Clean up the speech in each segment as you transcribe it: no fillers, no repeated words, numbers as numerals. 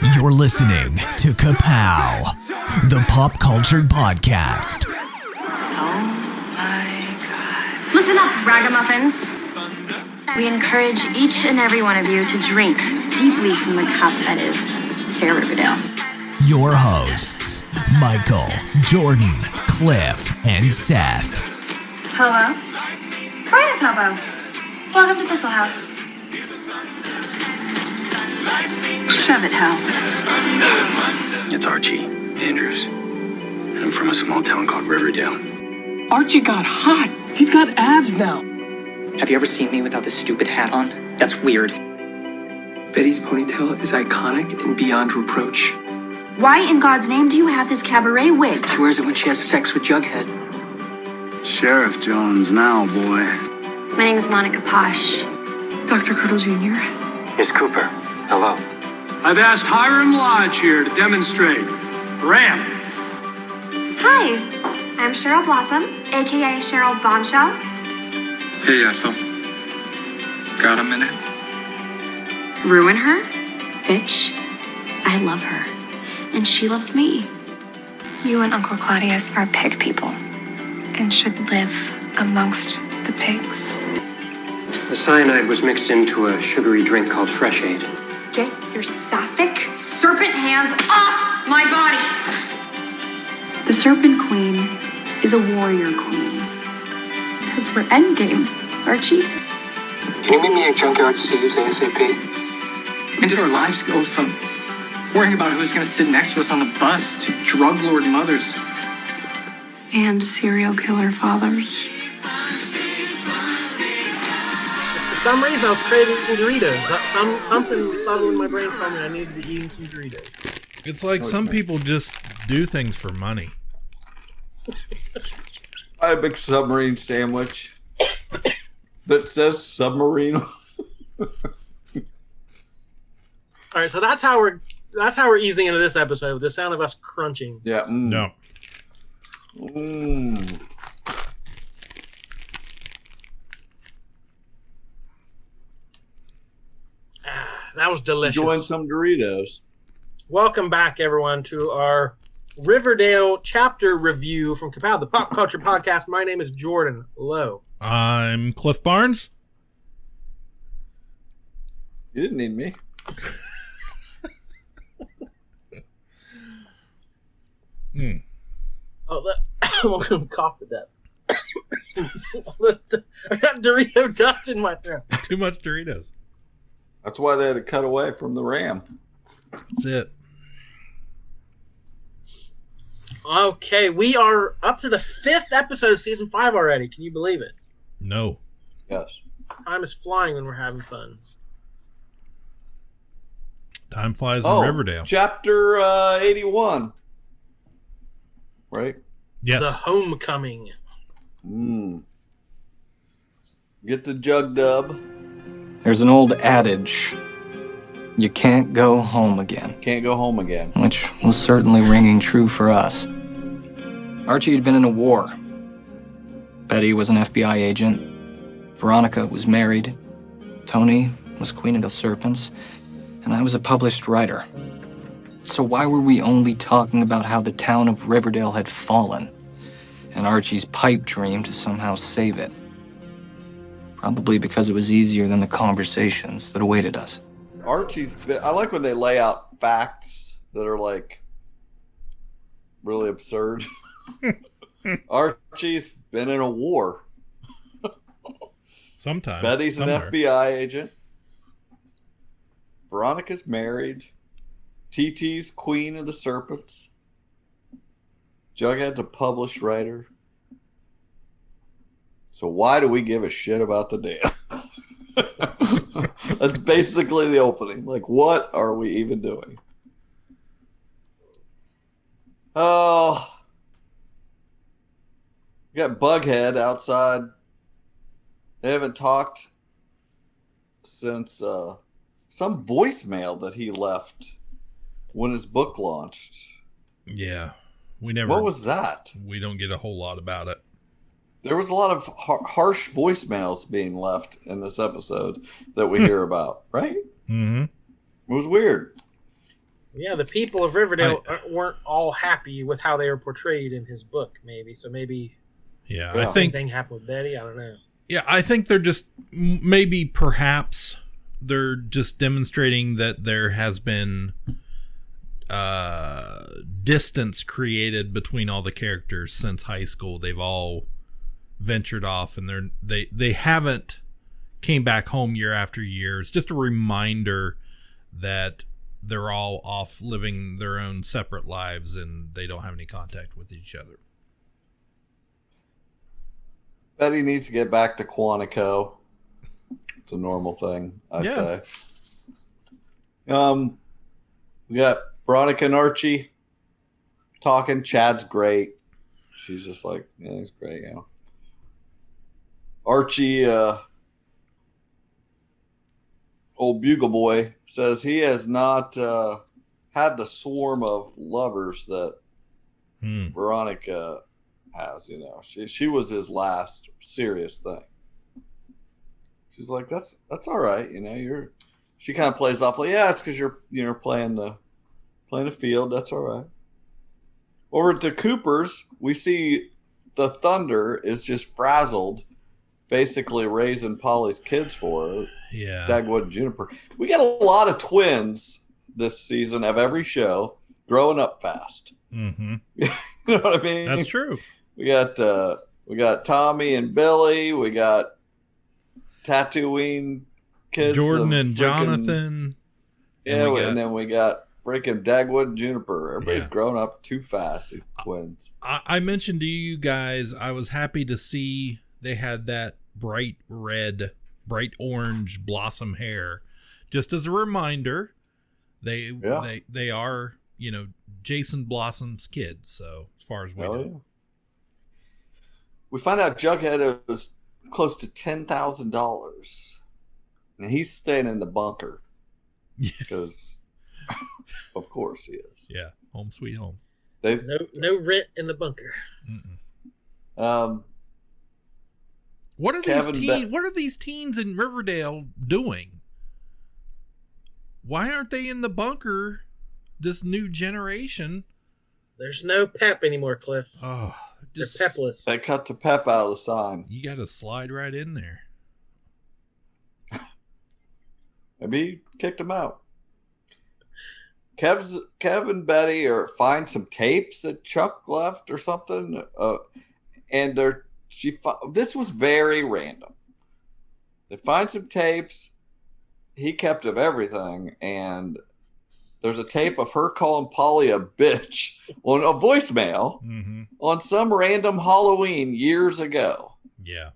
You're listening to Ka-Pow, the pop culture podcast. Oh my God. Listen up, ragamuffins. We encourage each and every one of you to drink deeply from the cup that is Fair Riverdale. Your hosts, Michael, Jordan, Cliff, and Seth. Hello. Brian of Ka-Pow. Welcome to Thistle House. Shove it, Hal. It's Archie Andrews, and I'm from a small town called Riverdale. Archie got hot. He's got abs now. Have you ever seen me without this stupid hat on? That's weird. Betty's ponytail is iconic and beyond reproach. Why in God's name do you have this cabaret wig? She wears it when she has sex with Jughead. Sheriff Jones now, boy. My name is Monica Posh. Dr. Curdle Jr. It's Cooper. Hello. I've asked Hiram Lodge here to demonstrate. Ram. Hi, I'm Cheryl Blossom, aka Cheryl Bombshell. Hey, Ethel. Got a minute? Ruin her? Bitch. I love her. And she loves me. You and Uncle Claudius are pig people and should live amongst the pigs. The cyanide was mixed into a sugary drink called Fresh Aid. Get your sapphic serpent hands off my body! The Serpent Queen is a warrior queen. Because we're endgame, Archie. Can you meet me at Junkyard Steve's ASAP? When did our lives go from worrying about who's going to sit next to us on the bus to drug lord mothers? And serial killer fathers. For some reason, I was craving Doritos. Something subtle in my brain told me I needed to be eating some Doritos. It's like some people just do things for money. I had a big submarine sandwich that says submarine. All right, so that's how we're easing into this episode with the sound of us crunching. Yeah. No. That was delicious. Enjoying some Doritos. Welcome back, everyone, to our Riverdale chapter review from Ka-Pow, the pop culture podcast. My name is Jordan Lowe. I'm Cliff Barnes. You didn't need me. Oh, I'm going to cough to death. I got Dorito dust in my throat. Too much Doritos. That's why they had to cut away from the Ram. That's it. Okay, we are up to the 5th episode of season 5 already. Can you believe it? No. Yes. Time is flying when we're having fun. Time flies in Riverdale. Chapter 81. Right? Yes. The Homecoming. Get the jug dub. There's an old adage. You can't go home again. Can't go home again. Which was certainly ringing true for us. Archie had been in a war. Betty was an FBI agent. Veronica was married. Tony was Queen of the Serpents. And I was a published writer. So why were we only talking about how the town of Riverdale had fallen and Archie's pipe dream to somehow save it? Probably because it was easier than the conversations that awaited us. I like when they lay out facts that are like really absurd. Archie's been in a war. Sometime. Betty's somewhere. an FBI agent. Veronica's married. TT's Queen of the Serpents. Jughead's a published writer. So why do we give a shit about the dam? That's basically the opening. Like, what are we even doing? Oh. We got Bughead outside. They haven't talked since some voicemail that he left when his book launched. Yeah. We never. What was that? We don't get a whole lot about it. There was a lot of harsh voicemails being left in this episode that we hear about, right? Mm-hmm. It was weird. Yeah, the people of Riverdale weren't all happy with how they were portrayed in his book, maybe. So maybe I think thing happened with Betty. I don't know. Yeah, I think they're just perhaps they're just demonstrating that there has been distance created between all the characters since high school. They've all ventured off, and they haven't came back home year after year. It's just a reminder that they're all off living their own separate lives and they don't have any contact with each other. Betty needs to get back to Quantico. It's a normal thing, I say. We got Veronica and Archie talking. Chad's great. She's just like, yeah, he's great, you know. Archie, old Bugle Boy, says he has not had the swarm of lovers that Veronica has, you know. She was his last serious thing. She's like, that's all right, you know. She kind of plays off like, yeah, it's because you're playing the field. That's all right. Over at the Coopers, we see the Thunder is just frazzled, basically raising Polly's kids for her. Yeah. Dagwood and Juniper. We got a lot of twins this season of every show growing up fast. Mm-hmm. You know what I mean? That's true. We got Tommy and Billy. We got Tatooine kids. Jordan and Jonathan. Yeah, and then we got freaking Dagwood and Juniper. Everybody's grown up too fast, these twins. I mentioned to you guys, I was happy to see they had that bright orange blossom hair. Just as a reminder, they are, you know, Jason Blossom's kids. So as far as we know. Yeah. We find out Jughead was close to $10,000. And he's staying in the bunker. Because of course he is. Yeah, home sweet home. No rent in the bunker. What are these teens in Riverdale doing? Why aren't they in the bunker? This new generation. There's no pep anymore, Cliff. Oh, they're pepless. They cut the pep out of the sign. You got to slide right in there. Maybe he kicked him out. Kev and Betty find some tapes that Chuck left or something, and this was very random. They find some tapes. He kept of everything, and there's a tape of her calling Polly a bitch on a voicemail on some random Halloween years ago. Yeah.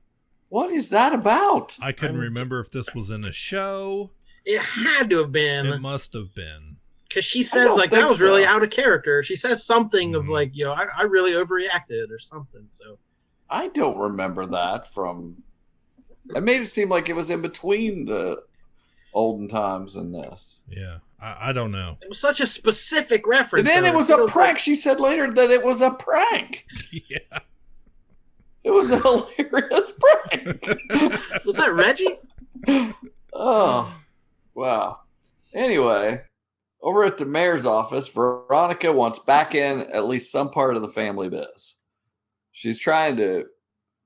What is that about? I couldn't remember if this was in a show. It had to have been. It must have been. Because she says, like, that was really out of character. She says something of, like, you know, I really overreacted or something. So I don't remember that from... It made it seem like it was in between the olden times and this. Yeah, I don't know. It was such a specific reference. And then it was a prank. She said later that it was a prank. Yeah. It was a hilarious prank. Was that Reggie? Oh, wow. Anyway, over at the mayor's office, Veronica wants back in at least some part of the family biz. She's trying to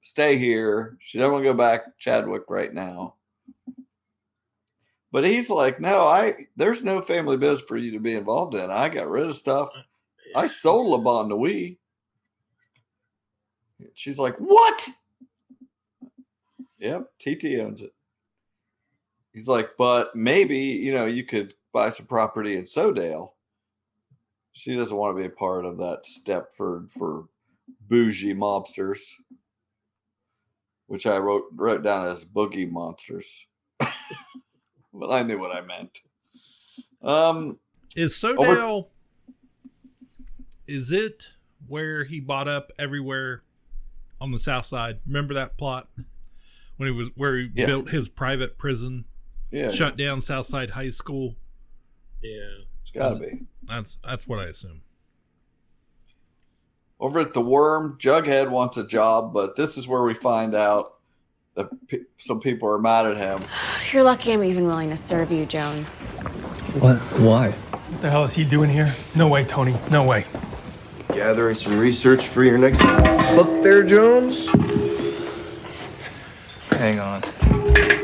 stay here. She doesn't want to go back to Chadwick right now. But he's like, no, there's no family biz for you to be involved in. I got rid of stuff. I sold Le Bon Nuit. She's like, what? Yep, TT owns it. He's like, but maybe, you know, you could buy some property in Sodale. She doesn't want to be a part of that Stepford for bougie mobsters, which I wrote down as boogie monsters. But I knew what I meant. Is Sodale, is it where he bought up everywhere on the south side? Remember that plot when he was where he built his private prison? Yeah. Shut down Southside High School. Yeah. It's gotta be. That's what I assume. Over at the Worm, Jughead wants a job, but this is where we find out that some people are mad at him. You're lucky I'm even willing to serve you, Jones. What? Why? What the hell is he doing here? No way, Tony. No way. Gathering some research for your next book there, Jones? Hang on.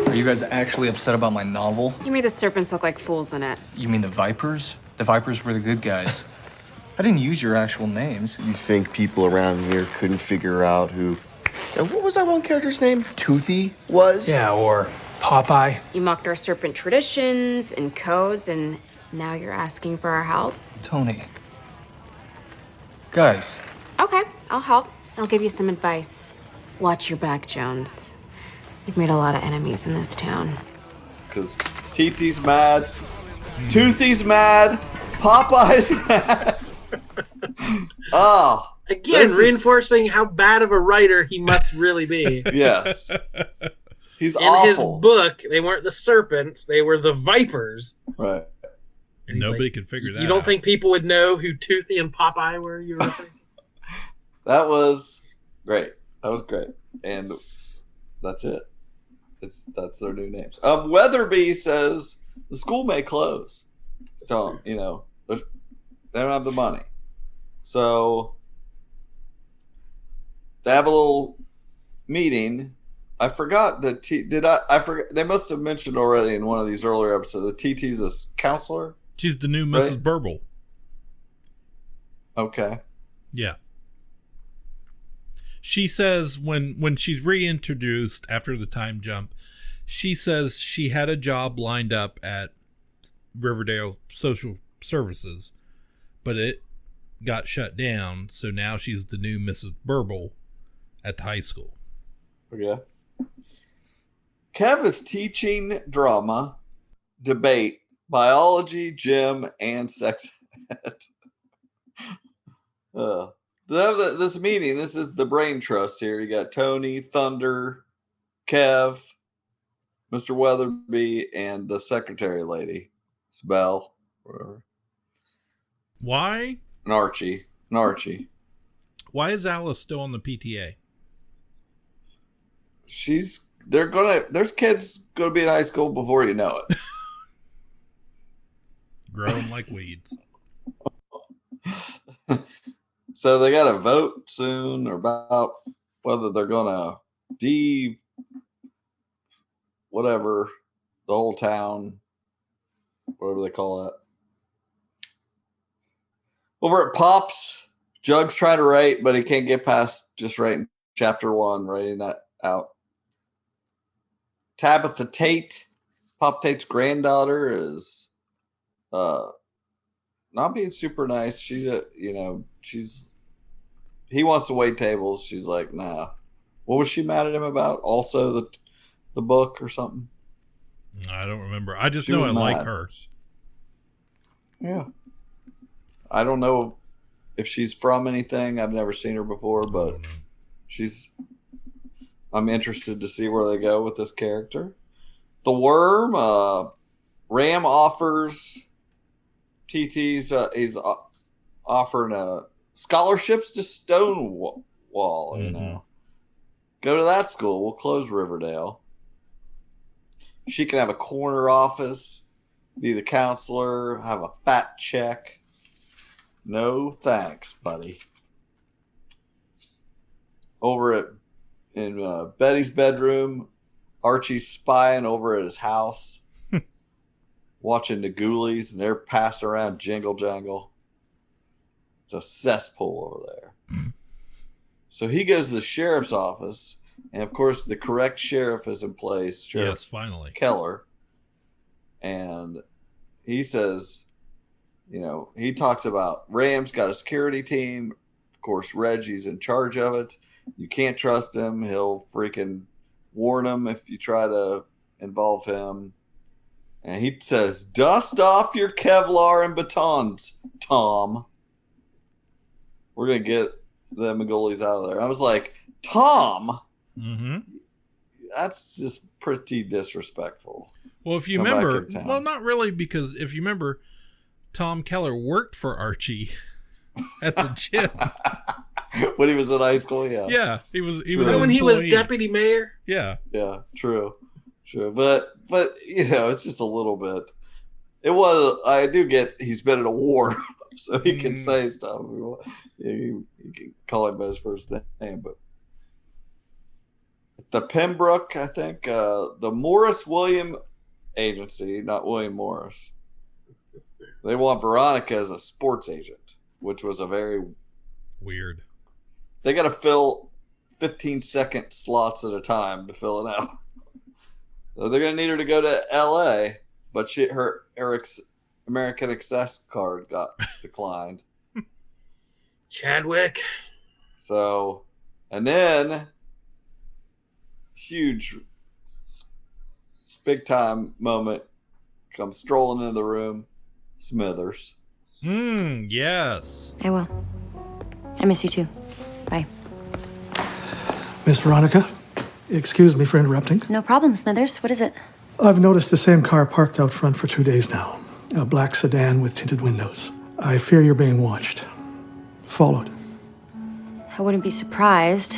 Are you guys actually upset about my novel? You made the serpents look like fools in it. You mean the Vipers? The Vipers were the good guys. I didn't use your actual names. You think people around here couldn't figure out who... what was that one character's name? Toothy was? Yeah, or Popeye. You mocked our serpent traditions and codes, and now you're asking for our help? Tony. Guys. Okay, I'll help. I'll give you some advice. Watch your back, Jones. You've made a lot of enemies in this town. Because TT's mad, Toothy's mad, Popeye's mad. Oh. Again, reinforcing how bad of a writer he must really be. Yes. He's in awful. In his book, they weren't the serpents, they were the vipers. Right. And nobody could figure that out. You don't think people would know who Toothy and Popeye were? You were That was great. That was great. And that's it. That's their new names. Weatherby says the school may close. He's telling they don't have the money. So they have a little meeting. I forgot that I forgot they must have mentioned already in one of these earlier episodes that TT's a counselor. She's the new Mrs. Burble. Okay. Yeah. She says when she's reintroduced after the time jump, she says she had a job lined up at Riverdale Social Services, but it got shut down, so now she's the new Mrs. Burble at the high school. Yeah. Kev is teaching drama, debate, biology, gym, and sex ed. This meeting, this is the brain trust here. You got Tony, Thunder, Kev, Mr. Weatherby, and the secretary lady. It's Belle, whatever. Why? And Archie. Why is Alice still on the PTA? There's kids gonna be in high school before you know it. Growing like weeds. So they got to vote soon about whether they're going to whatever, the whole town, whatever they call that. Over at Pop's, Jug's trying to write, but he can't get past just writing chapter 1, writing that out. Tabitha Tate, Pop Tate's granddaughter, is not being super nice. He wants to wait tables. She's like, nah. What was she mad at him about? Also the book or something? I don't remember. I just know I like her. Yeah. I don't know if she's from anything. I've never seen her before, but I'm interested to see where they go with this character. The Worm, Ram offers TT's, he's offering scholarships to Stonewall, Go to that school. We'll close Riverdale. She can have a corner office, be the counselor, have a fat check. No thanks, buddy. Over in Betty's bedroom, Archie's spying over at his house, watching the Ghoulies, and they're passed around Jingle Jangle. It's a cesspool over there. So he goes to the sheriff's office, and of course the correct sheriff is in place. Sheriff finally. Keller. And he says, he talks about Ram's got a security team. Of course, Reggie's in charge of it. You can't trust him. He'll freaking warn him if you try to involve him. And he says, dust off your Kevlar and batons, Tom. We're going to get the Ghoulies out of there. I was like, Tom? Mm-hmm. That's just pretty disrespectful. Well, if you remember, well, not really, because if you remember, Tom Keller worked for Archie at the gym. When he was in high school, yeah. Yeah, he was when he was deputy mayor? Yeah. Yeah, true. But it's just a little bit. It was. I do get. He's been in a war, so he can say stuff. You can call him by his first name, but the Pembroke, I think, the Morris William Agency, not William Morris. They want Veronica as a sports agent, which was a very weird. They got to fill 15-second slots at a time to fill it out. So they're going to need her to go to L.A., but her American Access card got declined. Chadwick. So, and then huge, big time moment comes strolling into the room. Smithers. Yes. I will. I miss you too. Bye. Miss Veronica, excuse me for interrupting. No problem, Smithers. What is it? I've noticed the same car parked out front for 2 days now. A black sedan with tinted windows. I fear you're being watched. Followed. I wouldn't be surprised.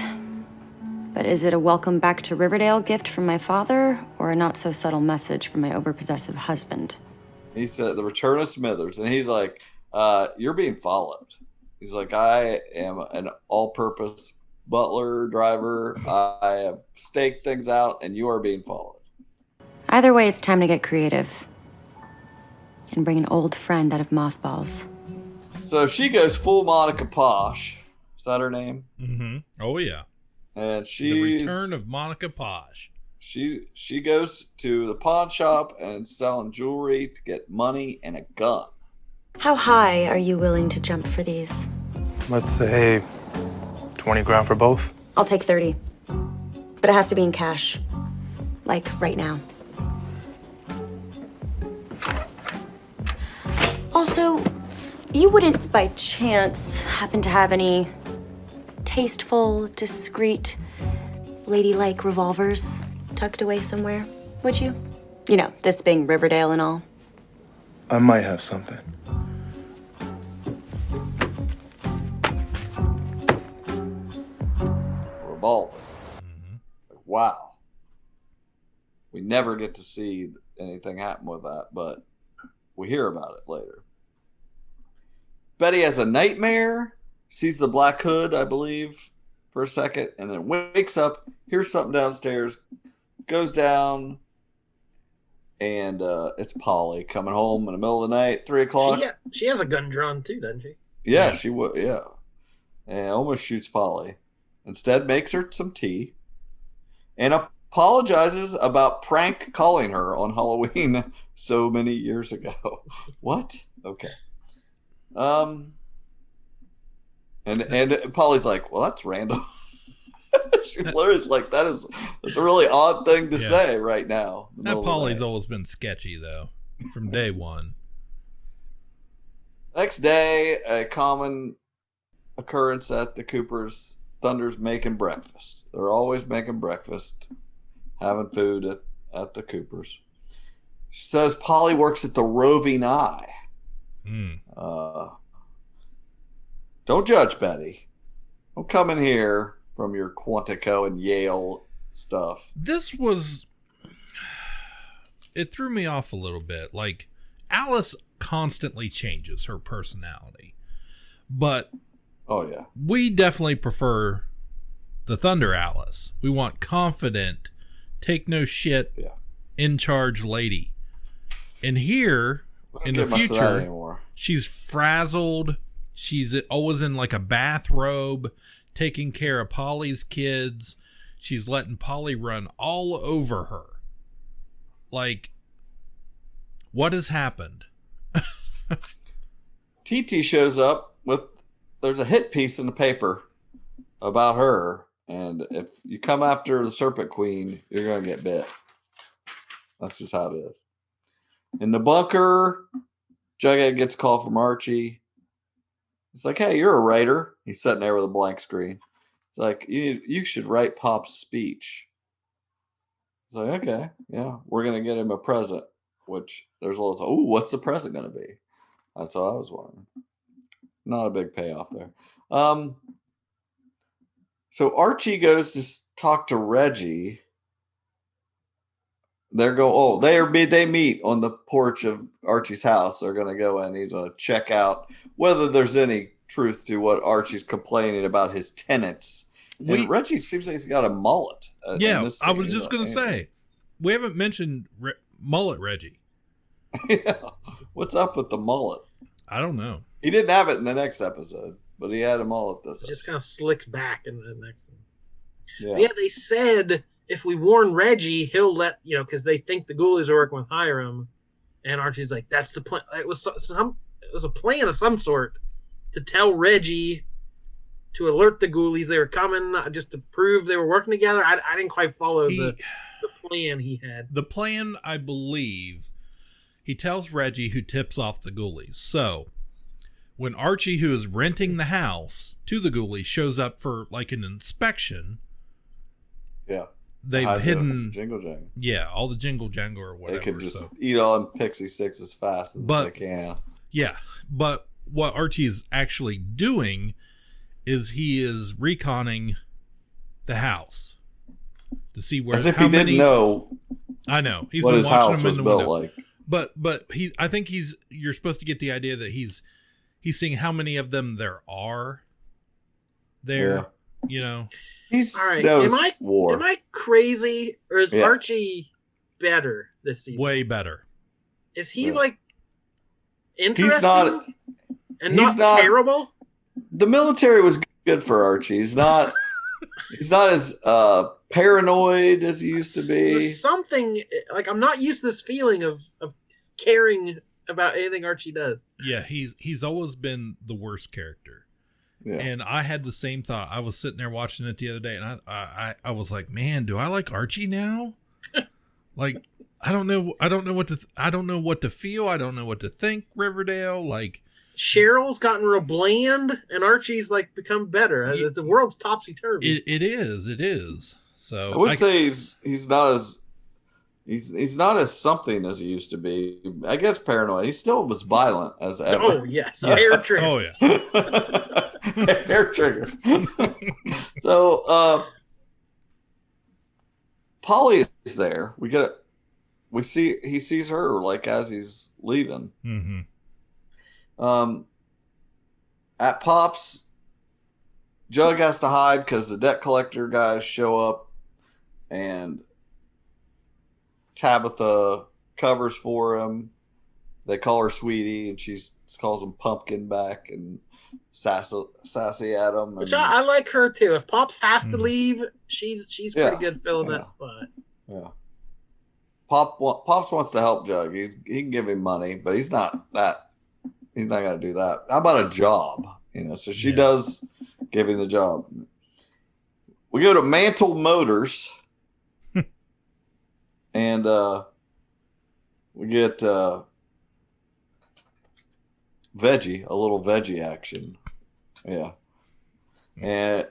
But is it a welcome back to Riverdale gift from my father, or a not so subtle message from my overpossessive husband? He said, the return of Smithers. And he's like, you're being followed. He's like, I am an all-purpose butler, driver. I have staked things out, and you are being followed. Either way, it's time to get creative. And bring an old friend out of mothballs. So she goes full Monica Posh. Is that her name? Mm-hmm. Oh, yeah. And she's... The return of Monica Posh. She goes to the pawn shop and selling jewelry to get money and a gun. How high are you willing to jump for these? Let's say 20 grand for both. I'll take 30. But it has to be in cash. Like, right now. Also, you wouldn't, by chance, happen to have any tasteful, discreet, ladylike revolvers tucked away somewhere, would you? You know, this being Riverdale and all. I might have something. Revolver. Wow. We never get to see anything happen with that, but we hear about it later. Betty has a nightmare, sees the black hood, I believe, for a second, and then wakes up, hears something downstairs, goes down, and it's Polly coming home in the middle of the night, 3 o'clock. She has a gun drawn too, doesn't she? Yeah, she would. Yeah, and almost shoots Polly. Instead, makes her some tea, and apologizes about prank calling her on Halloween so many years ago. What? Okay. And Polly's like, well, that's random. She learns like that's a really odd thing to say right now. That Polly's always been sketchy though, from day one. Next day, a common occurrence at the Coopers. Thunder's making breakfast. They're always making breakfast, having food at the Coopers. She says Polly works at the Roving Eye. Don't judge, Betty. Don't come in here from your Quantico and Yale stuff. It threw me off a little bit. Like, Alice constantly changes her personality. But oh yeah, we definitely prefer the Thunder Alice. We want confident, take no shit, in charge lady. And here in the future, she's frazzled. She's always in like a bathrobe, taking care of Polly's kids. She's letting Polly run all over her. Like, what has happened? TT shows up with, there's a hit piece in the paper about her, and if you come after the Serpent Queen, you're going to get bit. That's just how it is. In the bunker, Jughead gets a call from Archie. He's like, hey, you're a writer. He's sitting there with a blank screen. He's like, you should write Pop's speech. He's like, okay, yeah, we're going to get him a present, which there's a little, what's the present going to be? That's what I was wondering. Not a big payoff there. So Archie goes to talk to Reggie, they meet on the porch of Archie's house. They're going to go in. He's going to check out whether there's any truth to what Archie's complaining about his tenants. And Reggie seems like he's got a mullet. Yeah, I was just going to say, we haven't mentioned mullet Reggie. Yeah. What's up with the mullet? I don't know. He didn't have it in the next episode, but he had a mullet this episode. Just kind of slicked back in the next one. Yeah, they said if we warn Reggie, he'll let, because they think the Ghoulies are working with Hiram. And Archie's like, that's the plan. It was a plan of some sort to tell Reggie to alert the Ghoulies they were coming, just to prove they were working together. I didn't quite follow the plan he had. The plan, I believe, he tells Reggie, who tips off the Ghoulies. So when Archie, who is renting the house to the Ghoulies, shows up for like an inspection, they've hidden jingle jangle. Yeah, all the jingle jangle or whatever. They could just eat on Pixie Six as fast as they can. Yeah, but what Archie is actually doing is he is reconning the house to see where. As if he didn't know. I know he's what been his watching house him was in the built window. like. But I think you're supposed to get the idea that he's seeing how many of them there are there. Yeah. He's all right. Am I crazy, or is Archie better this season? Way better. Is he like interesting? He's not terrible. The military was good for Archie. He's not as paranoid as he used to be. There's something like I'm not used to this feeling of caring about anything Archie does. Yeah, he's always been the worst character. Yeah. And I had the same thought. I was sitting there watching it the other day, and I was like, man, do I like Archie now? Like, I don't know what to feel. I don't know what to think. Riverdale, like Cheryl's gotten real bland, and Archie's like become better. The world's topsy turvy. It is. So I would say he's not as something as he used to be. I guess paranoid. He still was violent as ever. Oh yes, hair trigger. Oh yeah. Hair trigger. So Polly is there. He sees her like as he's leaving. Mm-hmm. At Pop's, Jug has to hide because the debt collector guys show up, and Tabitha covers for him. They call her Sweetie, and she calls him Pumpkin back and sassy at him. Which I like her too. If Pops has to leave, she's pretty good filling that spot. Yeah. Pops wants to help Jug. He can give him money, but he's not going to do that. How about a job? So she does give him the job. We go to Mantle Motors, and we get a little veggie action. Yeah. And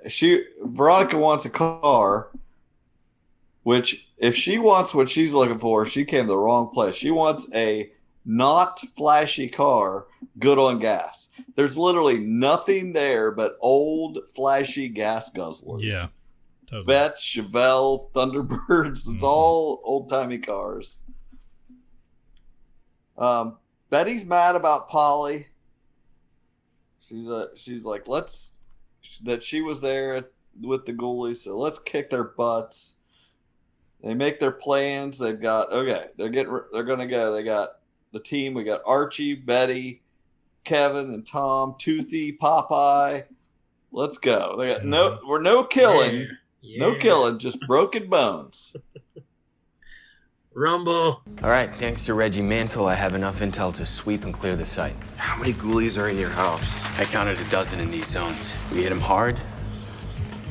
Veronica wants a car, which if she wants what she's looking for, she came to the wrong place. She wants a not flashy car, good on gas. There's literally nothing there but old flashy gas guzzlers. Yeah. Totally. Vette, Chevelle, Thunderbirds. It's all old-timey cars. Betty's mad about Polly. She's like, that she was there with the Ghoulies, so let's kick their butts. They make their plans. They're gonna go. They got the team. We got Archie, Betty, Kevin, and Tom, Toothy, Popeye. Let's go. They got no killing. Yeah. No killing, just broken bones. Rumble. All right, thanks to Reggie Mantle, I have enough intel to sweep and clear the site. How many Ghoulies are in your house? I counted a dozen in these zones. We hit them hard,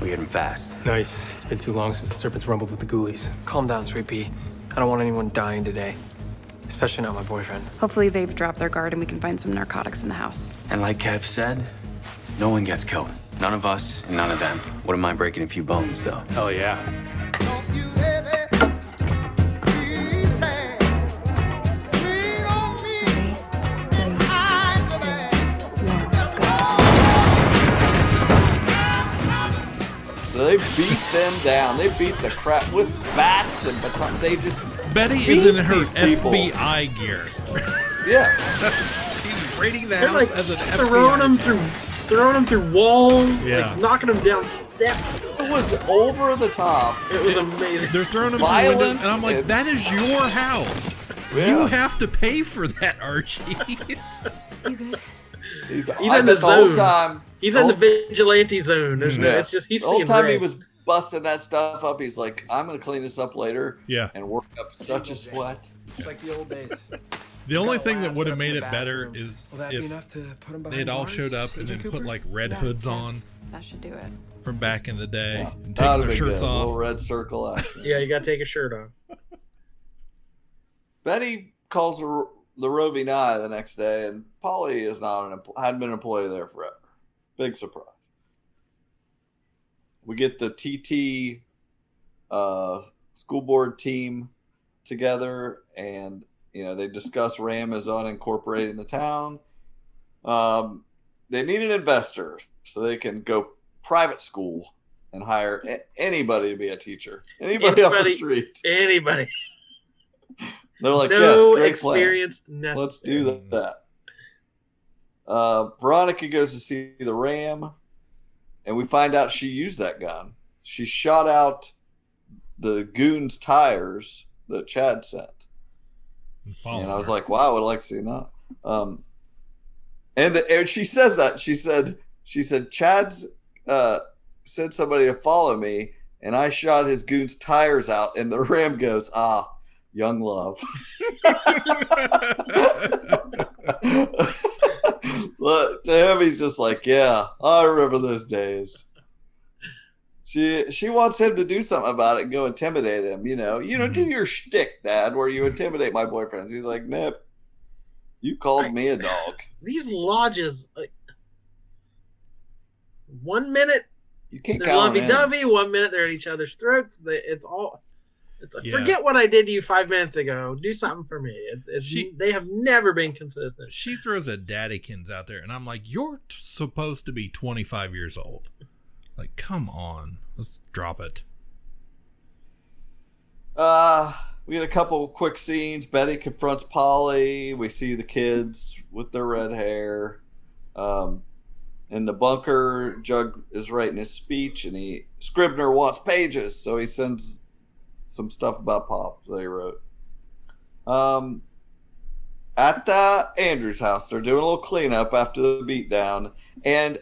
we hit them fast. Nice. It's been too long since the serpents rumbled with the Ghoulies. Calm down, Sweet Pea. I don't want anyone dying today. Especially not my boyfriend. Hopefully they've dropped their guard and we can find some narcotics in the house. And like Kev said, no one gets killed. None of us and none of them. Wouldn't mind breaking a few bones, though. Hell yeah. So they beat them down. They beat the crap with bats and batons. They just Betty beat is in her these people. FBI gear. Yeah. He's raiding the They're house like as an throwing them through walls, Yeah. like knocking them down steps. It was over the top. It was amazing. They're throwing them Violent through windows, and I'm like, that is your house. Yeah. You have to pay for that, Archie. You good? He's in the whole zone. time. He's in the vigilante zone. There's no. It's just he's the whole seeing time red. he was busting that stuff up. He's like, I'm gonna clean this up later. Yeah. And work up such a sweat. It's like the old days. The only thing that would have made it better is Will that be if enough to put him they'd behind all bars, showed up and then Agent put Cooper? like red hoods on That should do it. from back in the day and That taking would their have been shirts good. A little off. red circle action. Yeah, you got to take a shirt off. Betty calls the Roving Eye the next day, and Polly is not hadn't been an employee there forever. Big surprise. We get the TT school board team together, and they discuss Ram is unincorporated in the town. They need an investor so they can go private school and hire anybody to be a teacher. Anybody off the street. Anybody. They're like, no yes, great experience plan. necessary. Let's do that. Veronica goes to see the Ram, and we find out she used that gun. She shot out the goon's tires that Chad sent. And I was like, wow, I would like to see that. And she says that. She said Chad's said somebody to follow me, and I shot his goon's tires out, and the Ram goes, young love. Look, to him, he's just like, yeah, I remember those days. She wants him to do something about it and go intimidate him. Do your shtick, Dad, where you intimidate my boyfriends. He's like, nope. You called me a dog. These lodges, 1 minute you can't they're count them in. lovey-dovey, 1 minute they're at each other's throats. It's like, forget what I did to you 5 minutes ago. Do something for me. They have never been consistent. She throws a daddykins out there, and I'm like, you're supposed to be 25 years old. Like, come on. Let's drop it. We get a couple of quick scenes. Betty confronts Polly. We see the kids with their red hair. In the bunker, Jug is writing his speech, and Scribner wants pages, so he sends some stuff about Pop that he wrote. At the Andrews house, they're doing a little cleanup after the beatdown, and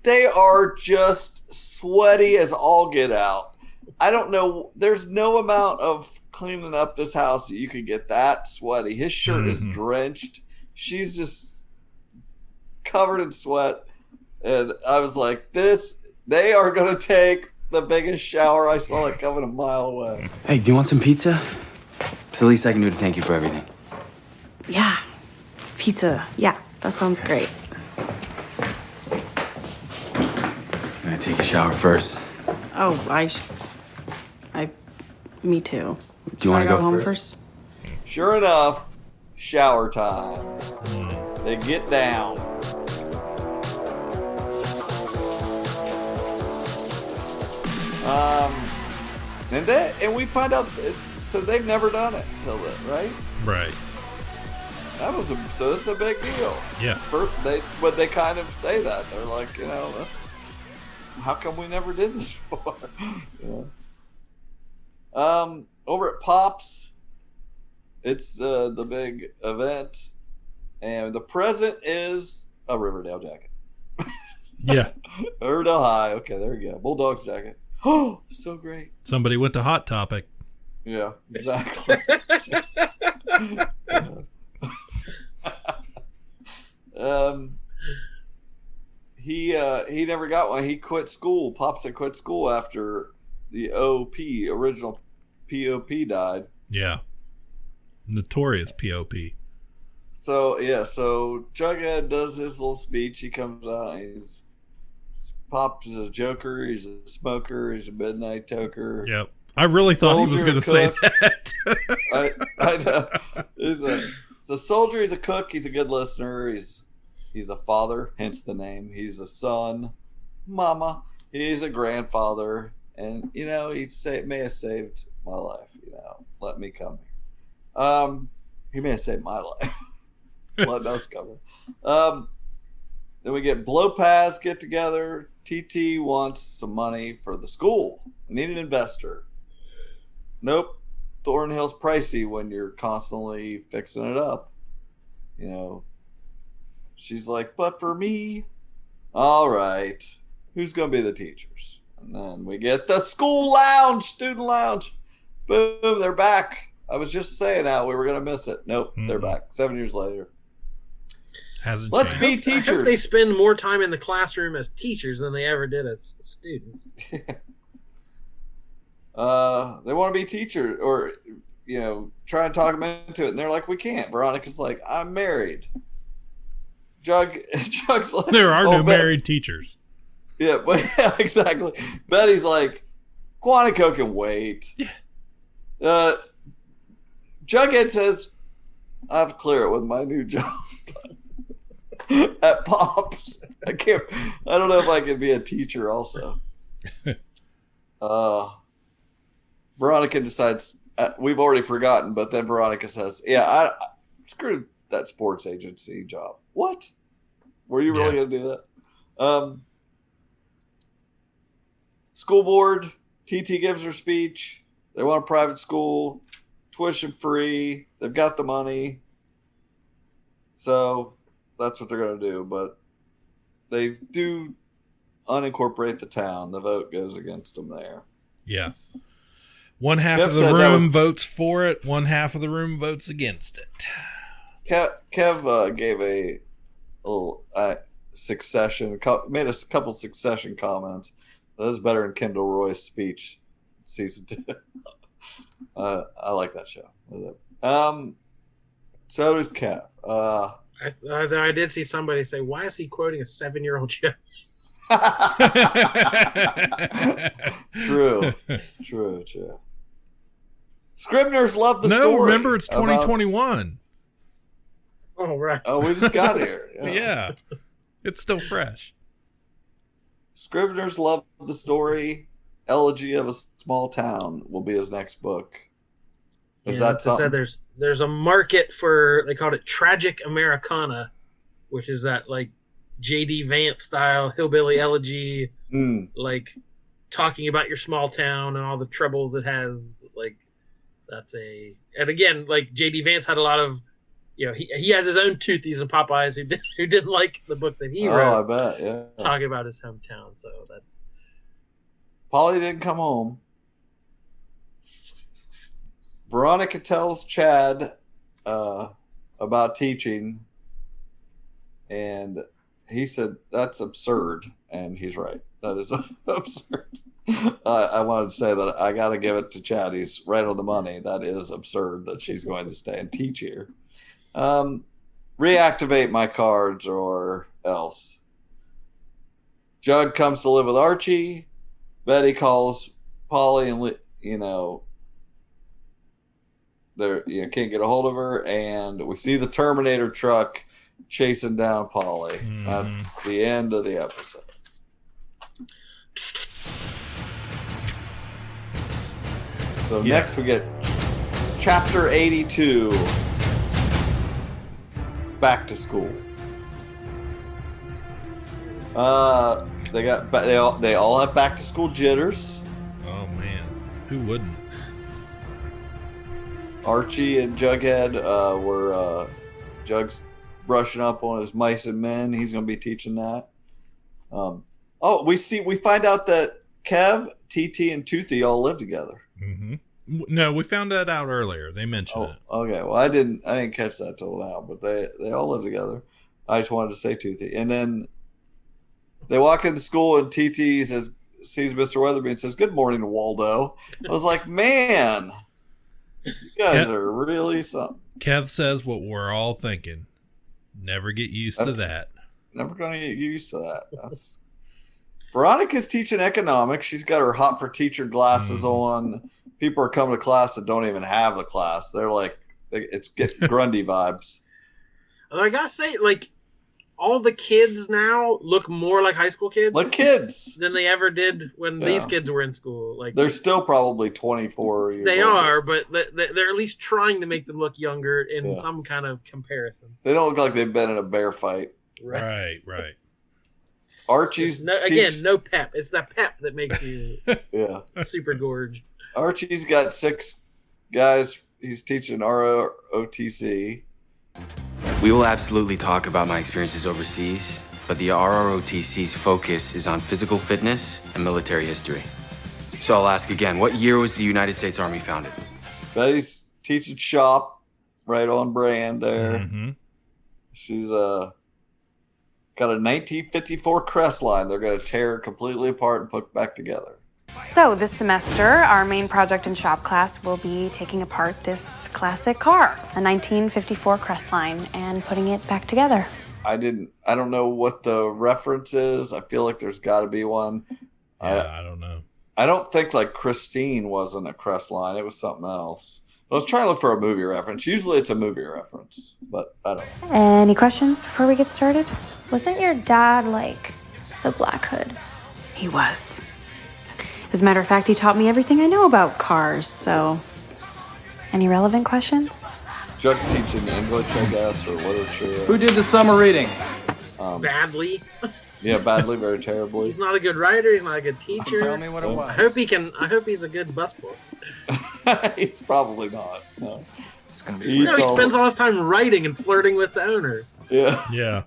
they are just sweaty as all get out. I don't know. There's no amount of cleaning up this house that you could get that sweaty. His shirt is drenched. She's just covered in sweat. And I was like, they are going to take the biggest shower. I saw it coming a mile away. Hey, do you want some pizza? It's the least I can do to thank you for everything. Yeah. Pizza. Yeah, that sounds great. I'm gonna take a shower first. Oh, me too. Do you want to go go home first? Sure enough, shower time. They get down. And we find out so they've never done it till then, right? Right. So this is a big deal. Yeah. That's what they kind of say that. They're like, that's how come we never did this before? Over at Pop's, it's the big event, and the present is a Riverdale jacket. Yeah. Riverdale High. Okay, there we go. Bulldogs jacket. Oh, so great. Somebody went to Hot Topic. Yeah, exactly. He never got one. He quit school. Pops had quit school after the original POP died. Yeah. Notorious POP. So Jughead does his little speech. He comes out. Pops is a joker. He's a smoker. He's a midnight toker. Yep. I really thought he was going to say that. I know. He's a soldier. He's a cook. He's a good listener. He's a father, hence the name. He's a son, mama. He's a grandfather, and he may have saved my life. Let me come here. He may have saved my life. Let us come here. Then we get Blow Paths get together. TT wants some money for the school. We need an investor. Nope. Thornhill's pricey when you're constantly fixing it up. She's like, but for me, all right. Who's going to be the teachers? And then we get the school lounge, student lounge. Boom, they're back. I was just saying how we were going to miss it. Nope, they're back 7 years later. Let's be teachers. I hope they spend more time in the classroom as teachers than they ever did as students. They want to be teachers or, try and talk them into it. And they're like, we can't. Veronica's like, I'm married. Jug's like, there are no married teachers. Yeah, exactly. Betty's like, Quantico can wait. Yeah. Jughead says, I have to clear it with my new job at Pops. I don't know if I can be a teacher also. Veronica decides, we've already forgotten, but then Veronica says, yeah, I screwed that sports agency job. What? Were you really going to do that? School board, TT gives her speech. They want a private school, tuition free. They've got the money. So that's what they're going to do. But they do unincorporate the town. The vote goes against them there. Yeah. One half of the room votes for it. One half of the room votes against it. Kev gave a little Succession, made a couple Succession comments. That was better than Kendall Roy's speech, season 2. I like that show. So does Kev. I did see somebody say, "Why is he quoting a 7-year-old show?" True. Scribners love the story. No, remember it's 2021. Oh, right. Oh, we just got here. Yeah. It's still fresh. Scribners love the story. Elegy of a Small Town will be his next book. Is that something? There's a market for, they called it tragic Americana, which is that like J.D. Vance style hillbilly elegy, like talking about your small town and all the troubles it has. Like and again, like J.D. Vance had a lot of, he has his own toothies and Popeyes who didn't like the book that he wrote. Oh, I bet, yeah. Talking about his hometown, so that's. Polly didn't come home. Veronica tells Chad about teaching, and he said, that's absurd, and he's right. That is absurd. I wanted to say that I got to give it to Chad. He's right on the money. That is absurd that she's going to stay and teach here. Reactivate my cards or else. Jug comes to live with Archie. Betty calls Polly and, can't get a hold of her. And we see the Terminator truck chasing down Polly. That's the end of the episode. So next we get Chapter 82. Back to school. They all have back to school jitters. Oh man, who wouldn't? Archie and Jughead were Jug's brushing up on his mice and men. He's going to be teaching that. We find out that Kev, TT, and Toothy all live together. Mm-hmm. No, we found that out earlier. They mentioned it. Okay. Well, I didn't catch that till now, but they all live together. I just wanted to say Toothy. And then they walk into school and TT sees Mr. Weatherby and says, "Good morning, Waldo." I was like, man, you guys are really something. Kev says what we're all thinking. Never get used to that. Never going to get used to that. That's Veronica's teaching economics. She's got her hot for teacher glasses on. People are coming to class that don't even have the class. They're like, it's getting Grundy vibes. I gotta say, like, all the kids now look more like high school kids. Like kids. Than they ever did when these kids were in school. Like they're still probably 24 years They old. are, but they're at least trying to make them look younger in some kind of comparison. They don't look like they've been in a bear fight. Right. Archie's no pep. It's that pep that makes you super gorge. Archie's got 6 guys he's teaching ROTC. We will absolutely talk about my experiences overseas, but the RROTC's focus is on physical fitness and military history. So I'll ask again, what year was the United States Army founded? Betty's teaching shop, right on brand there. Mm-hmm. She's got a 1954 crest line. They're going to tear completely apart and put back together. So this semester, our main project in shop class will be taking apart this classic car, a 1954 Crestline, and putting it back together. I don't know what the reference is. I feel like there's got to be one. I don't know. I don't think like Christine wasn't a Crestline. It was something else. I was trying to look for a movie reference. Usually it's a movie reference, but I don't know. Any questions before we get started? Wasn't your dad like the Black Hood? He was. As a matter of fact, he taught me everything I know about cars, so... Any relevant questions? Jug's teaching English, I guess, or literature. Who did the summer reading? Badly. Yeah, badly, very terribly. He's not a good writer. He's not a good teacher. Tell me what it was. I hope he's a good busboy. It's probably not. No. It's gonna be. He spends all his time writing and flirting with the owner. Yeah.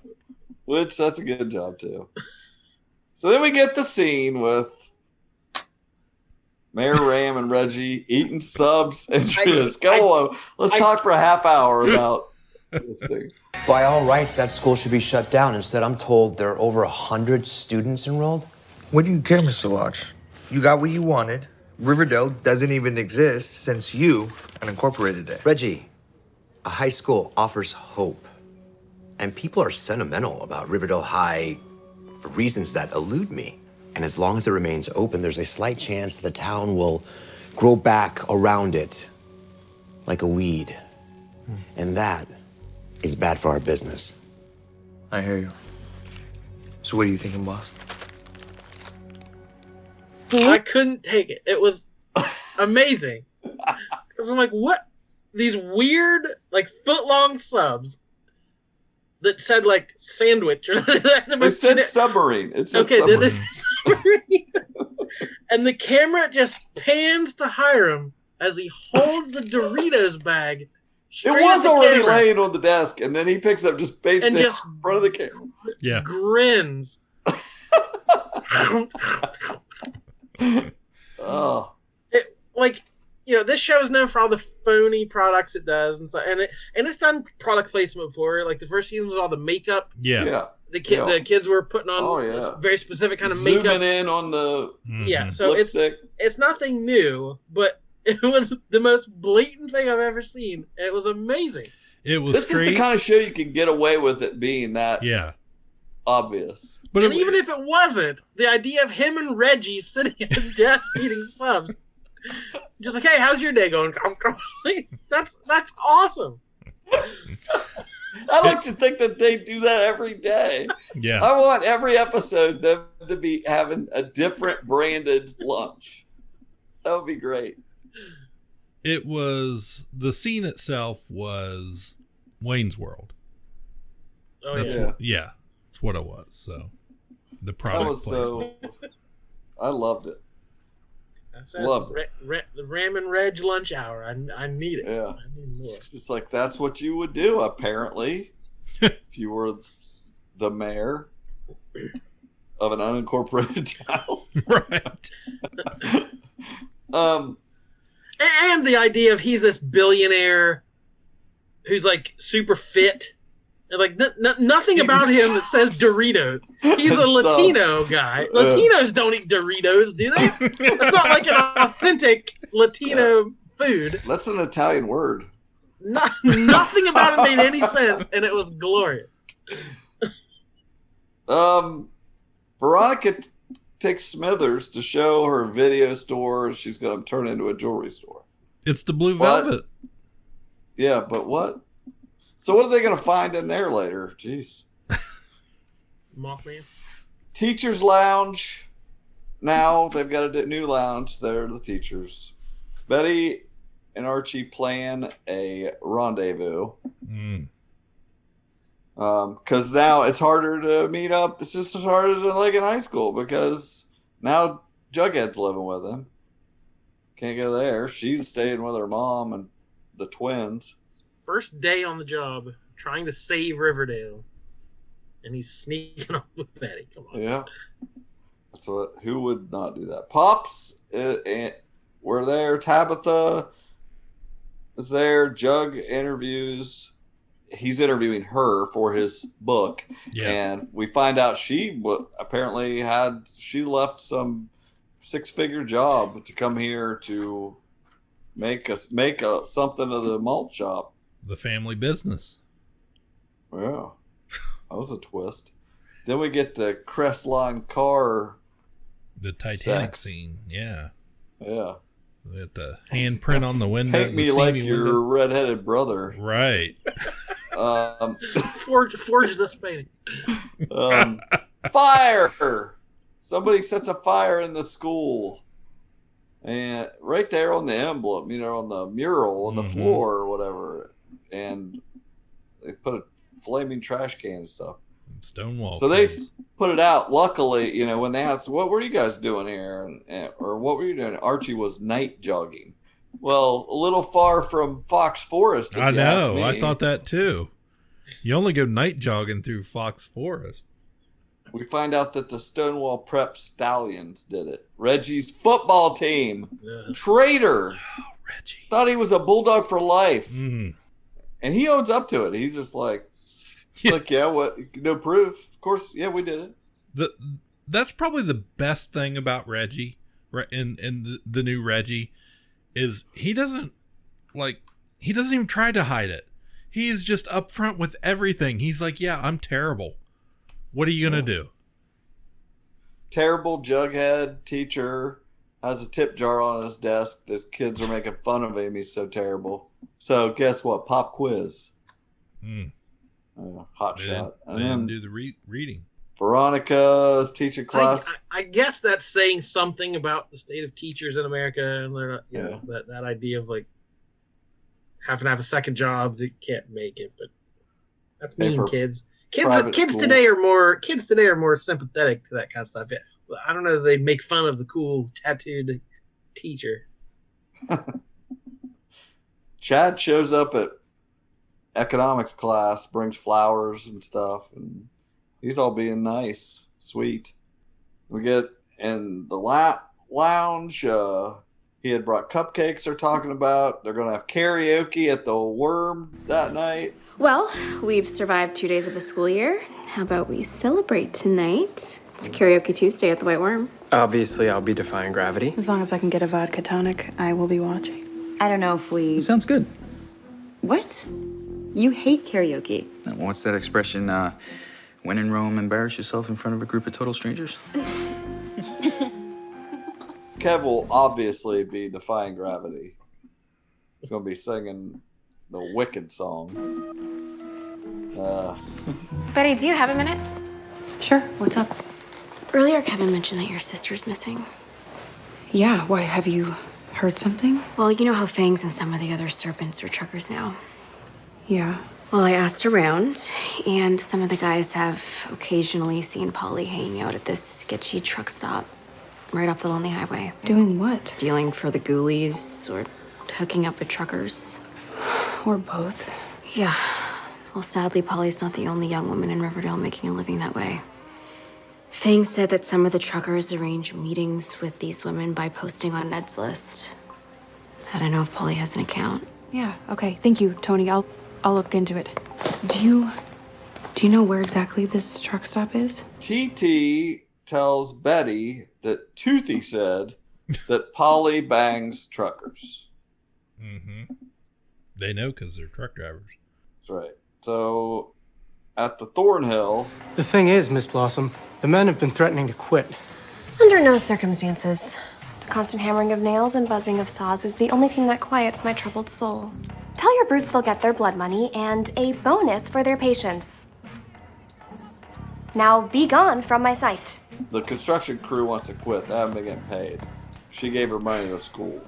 Which that's a good job too. So then we get the scene with Mayor Ram and Reggie eating subs and just let's talk for a half hour about this thing. By all rights, that school should be shut down. Instead, I'm told there are over 100 students enrolled. What do you care, Mr. Lodge? You got what you wanted. Riverdale doesn't even exist since you unincorporated it. Reggie, a high school offers hope. And people are sentimental about Riverdale High for reasons that elude me. And as long as it remains open, there's a slight chance that the town will grow back around it like a weed. And that is bad for our business. I hear you. So what are you thinking, boss? I couldn't take it. It was amazing. Because I'm like, what? These weird, like, foot-long subs that said, like, sandwich. Or it said submarine. It said okay, submarine. This submarine. And the camera just pans to Hiram as he holds the Doritos bag. It was already laying on the desk, and then he picks up just basically in front of the camera. Yeah. Grins. Oh. This show is known for all the phony products it does, and so and it's done product placement before. Like the first season was all the makeup. Yeah. The kids were putting on this very specific kind of makeup. Zooming in on the so lipstick. It's nothing new, but it was the most blatant thing I've ever seen. It was amazing. This is the kind of show you can get away with it being that obvious. But even if it wasn't, the idea of him and Reggie sitting at a desk eating subs, just like, hey, how's your day going? That's awesome. I like to think that they do that every day. Yeah. I want every episode them to be having a different branded lunch. That would be great. The scene itself was Wayne's World. Oh, That's what it was. So the product placement. I loved it. Loved it. The Ram and Reg lunch hour. I need it. Yeah. I need more. Just like that's what you would do, apparently, if you were the mayor of an unincorporated town. Right. And the idea of he's this billionaire who's like super fit. And like nothing about him that says Doritos. He's a Latino guy. Latinos don't eat Doritos, do they? That's not like an authentic Latino food. That's an Italian word. Nothing about it made any sense, and it was glorious. Veronica takes Smithers to show her video store. She's going to turn it into a jewelry store. It's the Blue Velvet. Yeah, but what? So what are they going to find in there later? Jeez. Mothman. Teachers' lounge. Now they've got a new lounge. They're the teachers. Betty and Archie plan a rendezvous. Because now it's harder to meet up. It's just as hard as like in high school because now Jughead's living with him. Can't go there. She's staying with her mom and the twins. First day on the job, trying to save Riverdale, and he's sneaking off with Betty. Come on. Yeah. So who would not do that? Pops, we're there. Tabitha is there. Jug interviews. He's interviewing her for his book, and we find out she apparently she left some six-figure job to come here to make something of the malt shop. The family business. Yeah, that was a twist. Then we get the Crestline car. The Titanic sex. scene, yeah. Yeah. With the handprint on the window. Paint me like your redheaded brother. Right. Forge this painting. Fire! Somebody sets a fire in the school. And right there on the emblem, on the mural on the floor or whatever. And they put a flaming trash can and stuff. Stonewall. So they put it out. Luckily, when they asked, what were you guys doing here? Or what were you doing? Archie was night jogging. Well, a little far from Fox Forest. I know. I thought that too. You only go night jogging through Fox Forest. We find out that the Stonewall Prep Stallions did it. Reggie's football team. Yeah. Traitor. Oh, Reggie. Thought he was a Bulldog for life. And he owns up to it. He's just like, what? No proof. Of course, yeah, we did it. That's probably the best thing about Reggie, and the new Reggie, is he doesn't even try to hide it. He is just upfront with everything. He's like, yeah, I'm terrible. What are you going to do? Terrible Jughead teacher has a tip jar on his desk. These kids are making fun of him. He's so terrible. So guess what? Pop quiz. Hot shot. They didn't do the reading. Veronica's teaching class. I guess that's saying something about the state of teachers in America, and they're not, that idea of like having to have a second job that can't make it. But that's mean, kids. Kids today are more sympathetic to that kind of stuff. Yeah. I don't know. They make fun of the cool tattooed teacher. Chad shows up at economics class, brings flowers and stuff, and he's all being nice, sweet. We get in the lounge. He had brought cupcakes. They're talking about they're going to have karaoke at the Worm that night. Well, we've survived 2 days of the school year. How about we celebrate tonight? It's Karaoke Tuesday at the White Worm. Obviously, I'll be defying gravity. As long as I can get a vodka tonic, I will be watching. I don't know if we... Sounds good. What? You hate karaoke. What's that expression? When in Rome, embarrass yourself in front of a group of total strangers? Kev will obviously be defying gravity. He's going to be singing the Wicked song. Betty, do you have a minute? Sure. What's up? Earlier, Kevin mentioned that your sister's missing. Yeah. Why? Have you heard something? Well, you know how Fangs and some of the other serpents are truckers now. Yeah. Well, I asked around, and some of the guys have occasionally seen Polly hanging out at this sketchy truck stop right off the lonely highway. Doing what? Dealing for the Ghoulies or hooking up with truckers. Or both. Yeah. Well, sadly, Polly's not the only young woman in Riverdale making a living that way. Fang said that some of the truckers arrange meetings with these women by posting on Ned's list. I don't know if Polly has an account. Yeah. Okay. Thank you, Tony. I'll look into it. Do you know where exactly this truck stop is? TT tells Betty that Toothy said that Polly bangs truckers. Mm-hmm. They know because they're truck drivers. That's right. So, at the Thornhill... The thing is, Miss Blossom, the men have been threatening to quit. Under no circumstances. The constant hammering of nails and buzzing of saws is the only thing that quiets my troubled soul. Tell your brutes they'll get their blood money and a bonus for their patience. Now be gone from my sight. The construction crew wants to quit. They haven't been getting paid. She gave her money to school.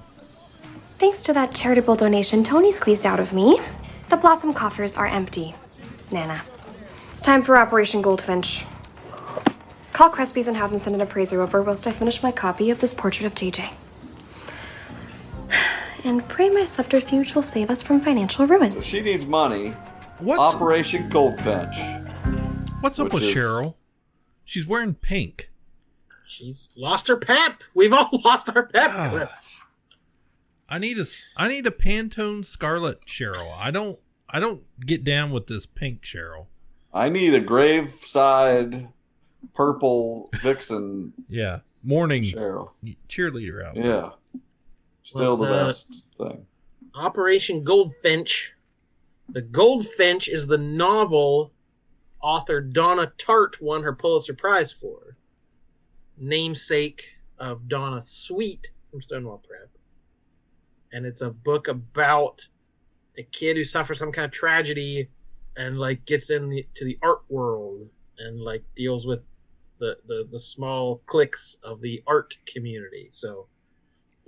Thanks to that charitable donation Tony squeezed out of me, the Blossom coffers are empty. Nana. It's time for Operation Goldfinch. Call Crespi's and have them send an appraiser over whilst I finish my copy of this portrait of JJ. And pray my subterfuge will save us from financial ruin. So she needs money. Operation Goldfinch. What's up with Cheryl? She's wearing pink. She's lost her pep. We've all lost our pep. Cliff. I need a Pantone Scarlet Cheryl. I don't get down with this pink Cheryl. I need a graveside purple vixen. Yeah, morning Cheryl cheerleader out. Yeah, still the best thing. Operation Goldfinch. The Goldfinch is the novel author Donna Tartt won her Pulitzer Prize for, namesake of Donna Sweet from Stonewall Prep. And it's a book about a kid who suffers some kind of tragedy and like gets into the art world and like deals with the small cliques of the art community. So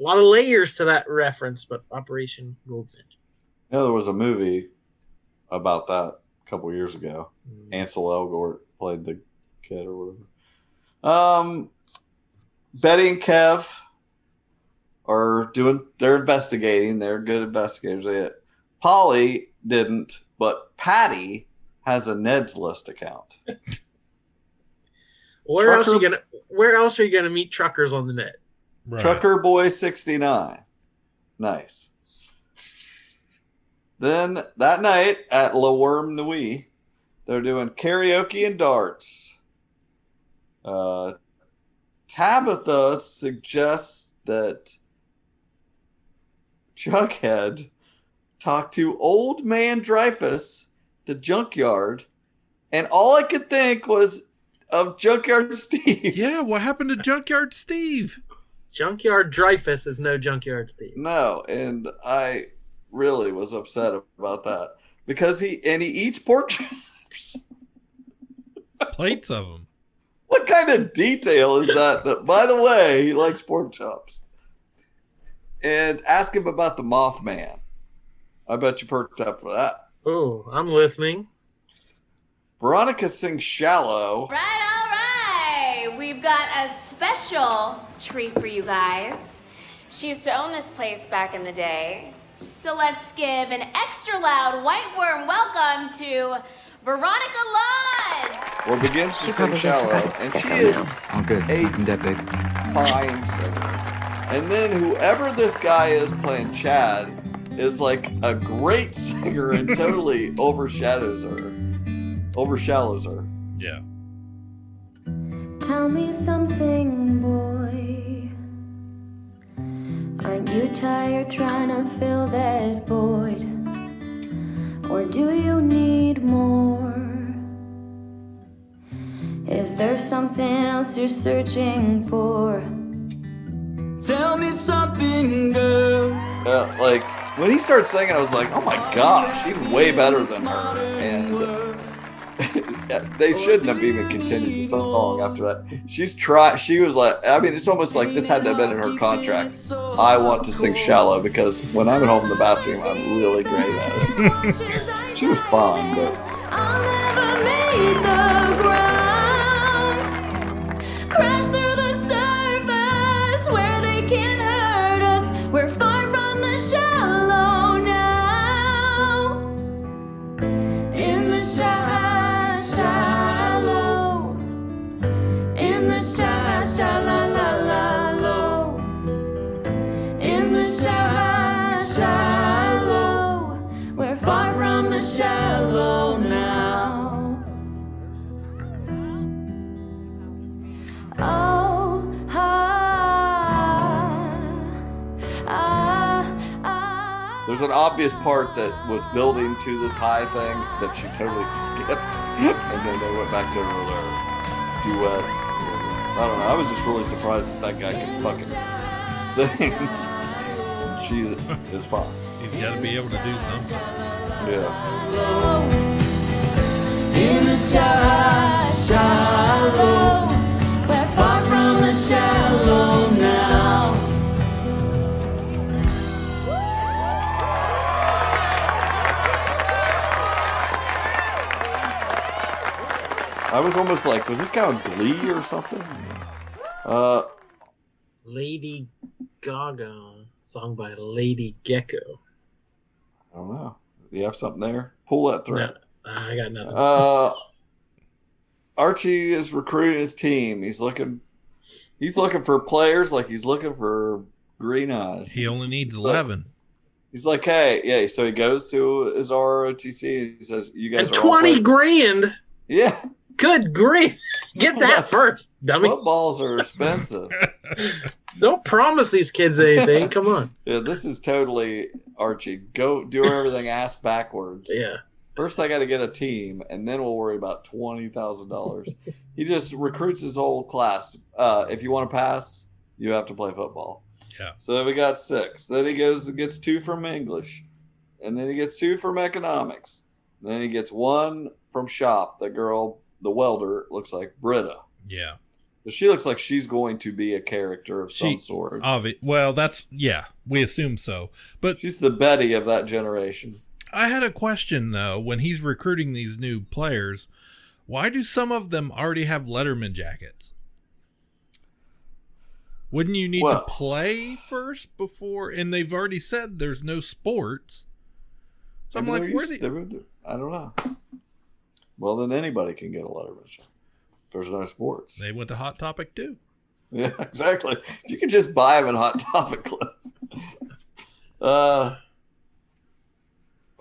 a lot of layers to that reference, but Operation Goldfinch. Yeah, there was a movie about that a couple years ago. Ansel Elgort played the kid or whatever. Betty and Kev are they're investigating. They're good investigators. Polly didn't, but Patty has a Ned's List account. Where else are you gonna meet truckers on the net? Right. Trucker Boy 69. Nice. Then that night at La Worm Nuit, they're doing karaoke and darts. Tabitha suggests that Jughead talk to Old Man Dreyfus, the junkyard, and all I could think was of Junkyard Steve. Yeah, what happened to Junkyard Steve? Junkyard Dreyfus is no Junkyard Steve. No, and I really was upset about that because he eats pork chops. Plates of them. What kind of detail is that, by the way, he likes pork chops? And ask him about the Mothman. I bet you perked up for that. Oh, I'm listening. Veronica sings Shallow. All right. We've got a special treat for you guys. She used to own this place back in the day. So let's give an extra loud white worm welcome to Veronica Lodge. Well, begins to sing Shallow, and she is All good. Welcome, that babe. fine singer. And then whoever this guy is playing Chad is like a great singer and totally overshadows her. Yeah. Tell me something, boy. Aren't you tired trying to fill that void? Or do you need more? Is there something else you're searching for? Tell me something, girl. Like when he started singing, I was like, "Oh my gosh, he's way better than her." And they shouldn't have even continued the song after that. She was like, I mean, it's almost like this had to have been in her contract. I want to sing Shallow because when I'm at home in the bathroom, I'm really great at it. She was fine, but. I'll never meet the ground. Crash through the surface where they can't hurt us. We're far from the shallow now. In the shallow. In the shallow. In the shallow. We're far from the shallow now. Oh, There's an obvious part that was building to this high thing that she totally skipped, and then they went back to their duets. I don't know. I was just really surprised that guy could fucking sing. She is fine. You've got to be able to do something. Yeah. in the shallow. was almost like, was this guy on Glee or something? Lady Gaga, song by Lady Gecko. I don't know. Do you have something there? Pull that thread. No, I got nothing. Archie is recruiting his team. He's looking for players like he's looking for green eyes. He only needs 11. He's like, hey, yeah. So he goes to his ROTC. He says, "You guys and are all 20 grand. Yeah. Good grief! Get that first, dummy. Footballs are expensive. Don't promise these kids anything. Come on. Yeah, this is totally Archie. Go do everything ass backwards. Yeah. First, I got to get a team, and then we'll worry about $20,000. He just recruits his whole class. If you want to pass, you have to play football. Yeah. So we got 6. Then he goes and gets 2 from English, and then he gets 2 from economics. Then he gets 1 from shop. The girl, the welder, looks like Britta. Yeah. But she looks like she's going to be a character of some sort. Well, we assume so. But she's the Betty of that generation. I had a question, though. When he's recruiting these new players, why do some of them already have Letterman jackets? Wouldn't you need to play first before? And they've already said there's no sports. So I'm like, I don't know. Well, then anybody can get a Letterman jacket. There's no sports. They went to Hot Topic too. Yeah, exactly. You can just buy them in Hot Topic clips.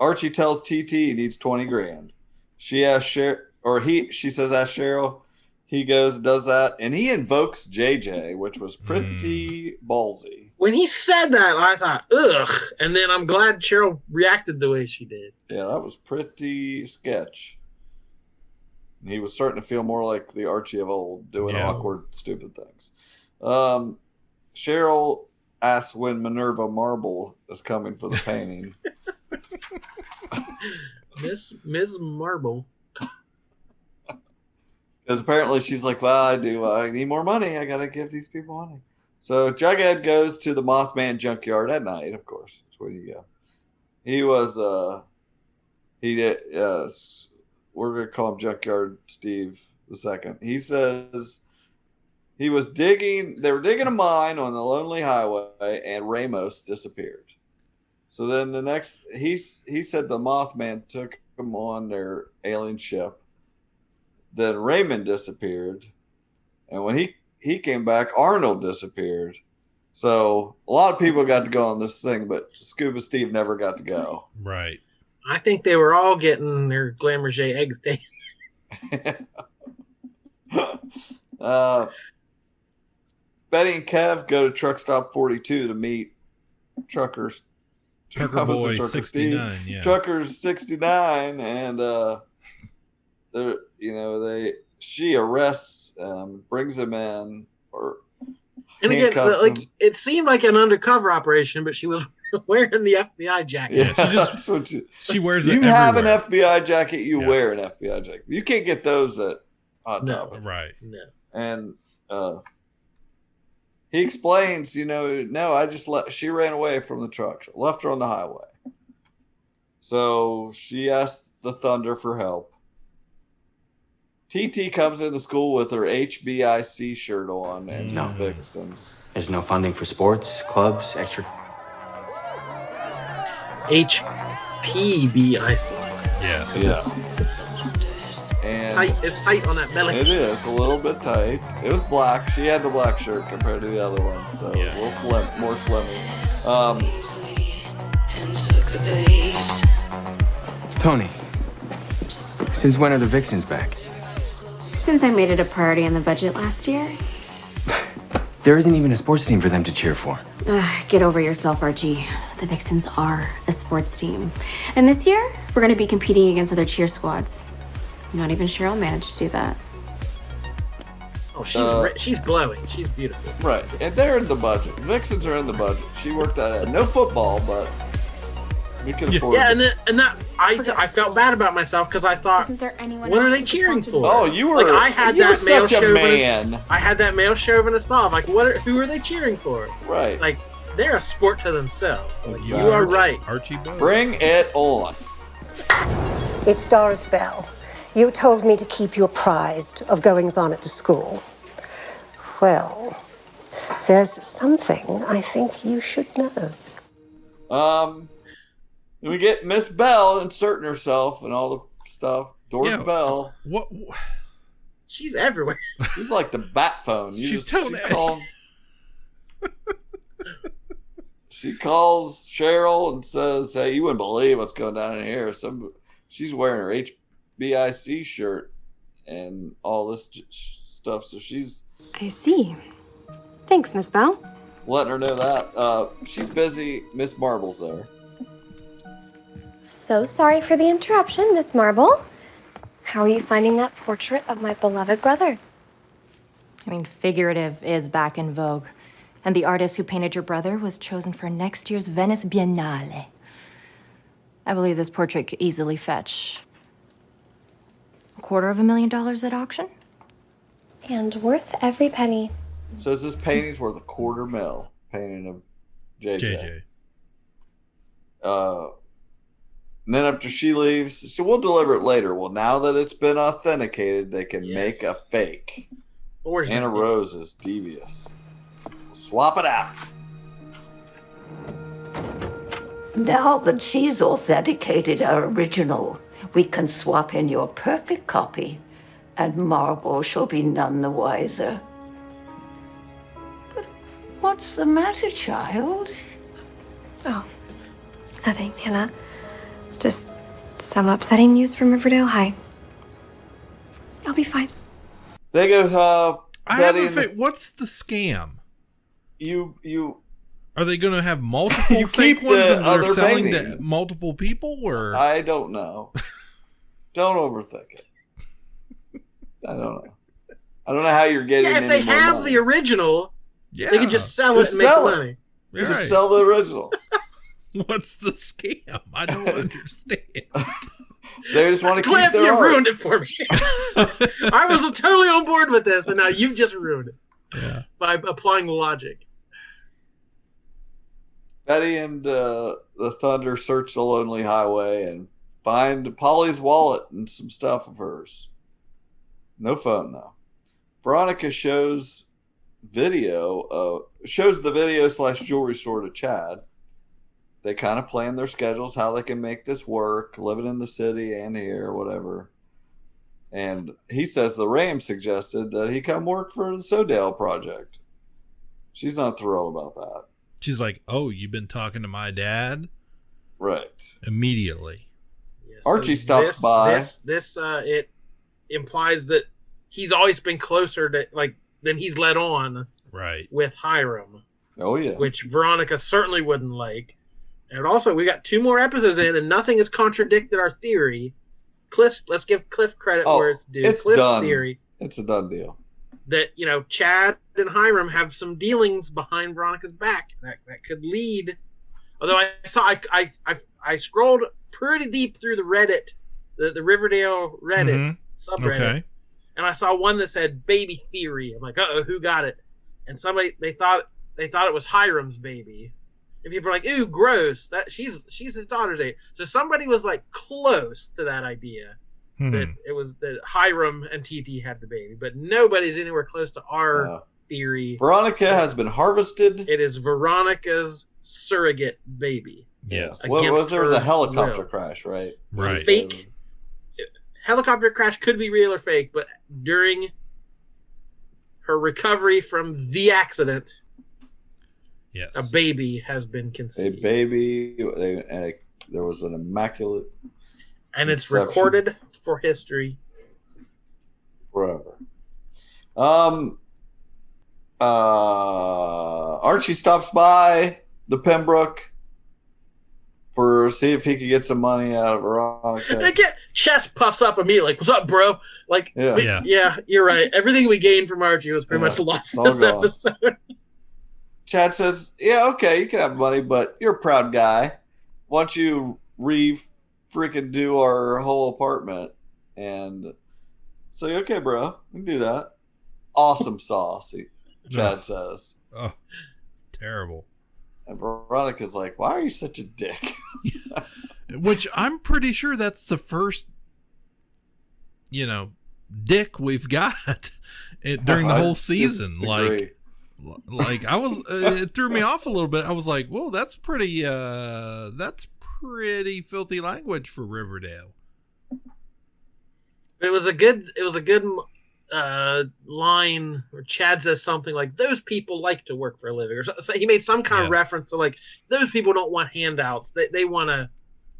Archie tells TT he needs 20 grand. She asks she says ask Cheryl. He goes, does that, and he invokes JJ, which was pretty ballsy. When he said that, I thought, ugh. And then I'm glad Cheryl reacted the way she did. Yeah, that was pretty sketch. He was starting to feel more like the Archie of old, doing awkward, stupid things. Cheryl asks when Minerva Marble is coming for the painting. Ms. Marble. Because apparently she's like, well, I need more money. I got to give these people money. So Jughead goes to the Mothman junkyard at night, of course. That's where you go. We're going to call him Junkyard Steve II. He says they were digging a mine on the lonely highway, and Ramos disappeared. So then he said the Mothman took him on their alien ship. Then Raymond disappeared. And when he came back, Arnold disappeared. So a lot of people got to go on this thing, but Scuba Steve never got to go. Right. I think they were all getting their Glamour-J eggs taken. Betty and Kev go to Truck Stop 42 to meet Trucker Boy 69. Steve. Yeah. Trucker's 69, and she arrests brings him in, or and again, him. it seemed like an undercover operation, but she was wearing the FBI jacket. Yeah, she wears it. You have everywhere. an FBI jacket, you wear an FBI jacket. You can't get those at Hot Topic. Right. No. And he explains, she ran away from the truck, left her on the highway. So she asks the Thunder for help. TT comes into school with her HBIC shirt on and some Vixens. There's no funding for sports, clubs, extra. HPBIC. Yeah. And it's tight on that belly. It is a little bit tight. It was black. She had the black shirt compared to the other ones, so a little slim, more slimmy. Tony, since when are the Vixens back? Since I made it a priority in the budget last year. There isn't even a sports team for them to cheer for. Get over yourself, Archie. The Vixens are a sports team. And this year, we're going to be competing against other cheer squads. Not even Cheryl managed to do that. Oh, she's glowing. She's beautiful. Right. And they're in the budget. Vixens are in the budget. She worked that out. No football, but we can afford it. I felt bad about myself because I thought, Isn't there anyone what are else they who's cheering sponsored for? Oh, you were I had you were that male such a chauvinist. man. I had that male chauvinist thought. Like, who are they cheering for? Right. Like, they're a sport to themselves. Like, Exactly. you are right. Archie Bowes. Bring it on. It's Doris Bell. You told me to keep you apprised of goings-on at the school. Well, there's something I think you should know. We get Miss Bell inserting herself and all the stuff. Doris Bell. What? She's everywhere. She's like the bat phone. She calls Cheryl and says, "Hey, you wouldn't believe what's going down in here." She's wearing her HBIC shirt and all this stuff. So she's. I see. Thanks, Miss Bell. Letting her know that. She's busy. Miss Marble's there. So sorry for the interruption, Miss Marble. How are you finding that portrait of my beloved brother? I mean, figurative is back in vogue. And the artist who painted your brother was chosen for next year's Venice Biennale. I believe this portrait could easily fetch $250,000 at auction. And worth every penny. Says this painting's worth $250,000. Painting of JJ. And then after she leaves, so we'll deliver it later. Well, now that it's been authenticated, they can make a fake. Anna Rose is devious. Swap it out. Now that she's authenticated our original, we can swap in your perfect copy, and Marble shall be none the wiser. But what's the matter, child? Oh, nothing, Hannah. Just some upsetting news from Riverdale High. I'll be fine. They go, what's the scam? You Are they going to have multiple fake ones and they're selling to multiple people, or? I don't know. Don't overthink it. I don't know. I don't know how you're getting. Yeah, if they have the original, they can just sell it and make money. Just sell the original. What's the scam? I don't understand. They just want to Cliff, keep their you art. ruined it for me. I was totally on board with this, and now you've just ruined it by applying logic. Betty and the Thunder search the lonely highway and find Polly's wallet and some stuff of hers. No phone though. Veronica shows the video/jewelry store to Chad. They kind of plan their schedules, how they can make this work, living in the city and here, whatever. And he says the Ram suggested that he come work for the Sodale project. She's not thrilled about that. She's like, "Oh, you've been talking to my dad?" Right. Immediately. Yeah, Archie stops by. It implies that he's always been closer to than he's let on. Right. With Hiram. Oh yeah. Which Veronica certainly wouldn't like. And also, we got 2 more episodes in, and nothing has contradicted our theory. Let's give Cliff credit where it's due. It's Cliff's done. theory It's a done deal. that Chad and Hiram have some dealings behind Veronica's back that could lead. Although I scrolled pretty deep through the Reddit, the Riverdale Reddit subreddit, and I saw one that said "baby theory." I'm like, who got it? And somebody they thought it was Hiram's baby. And people are like, "Ooh, gross! That she's his daughter's age." So somebody was like close to that idea that it was that Hiram and TT had the baby, but nobody's anywhere close to our theory. Veronica has been harvested. It is Veronica's surrogate baby. Yes. There was a helicopter will. crash, right? Right. Fake. Helicopter crash could be real or fake, but during her recovery from the accident, yes, a baby has been conceived. A baby. There was an immaculate. And it's conception. recorded for history. Forever. Archie stops by the Pembroke see if he could get some money out of Veronica. Chest puffs up immediately, like, "What's up, bro?" Like, yeah, you're right. Everything we gained from Archie was pretty much lost in this episode. Chad says, "Yeah, okay, you can have money, but you're a proud guy. Why don't you freaking do our whole apartment?" And say, "Okay, bro, we can do that." Awesome sauce, Chad says. Oh, it's terrible. And Veronica's like, "Why are you such a dick?" Which I'm pretty sure that's the first, dick we've got during the whole season. Like I was, it threw me off a little bit. I was like, whoa, that's pretty filthy language for Riverdale. It was a good line where Chad says something like, "Those people like to work for a living," or so he made some kind of reference to like, those people don't want handouts. They want to,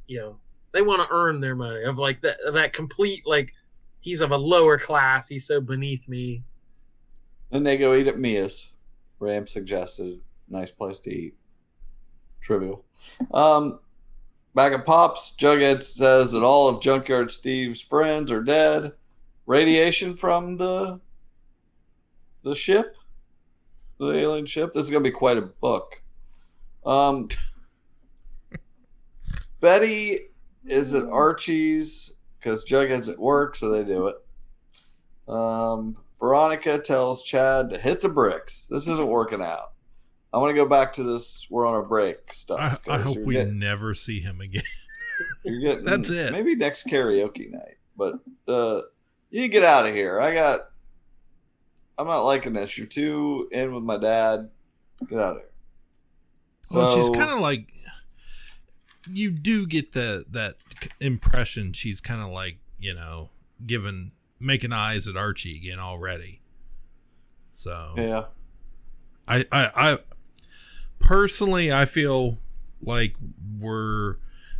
they want to earn their money. Of like that complete like, he's of a lower class. He's so beneath me. And they go eat at Mia's. Ram suggested, nice place to eat. Trivial. Back at Pops, Jughead says that all of Junkyard Steve's friends are dead. Radiation from the ship, the alien ship. This is going to be quite a book. Betty is at Archie's because Jughead's at work, so they do it. Veronica tells Chad to hit the bricks. This isn't working out. I want to go back to this we're on a break stuff. I hope we never see him again. You're getting, that's it. Maybe next karaoke night. But you get out of here. I'm not liking this. You're too in with my dad. Get out of here. Well, she's kind of like, you do get that impression she's kind of like, making eyes at Archie again already. So yeah, I personally, I feel like we're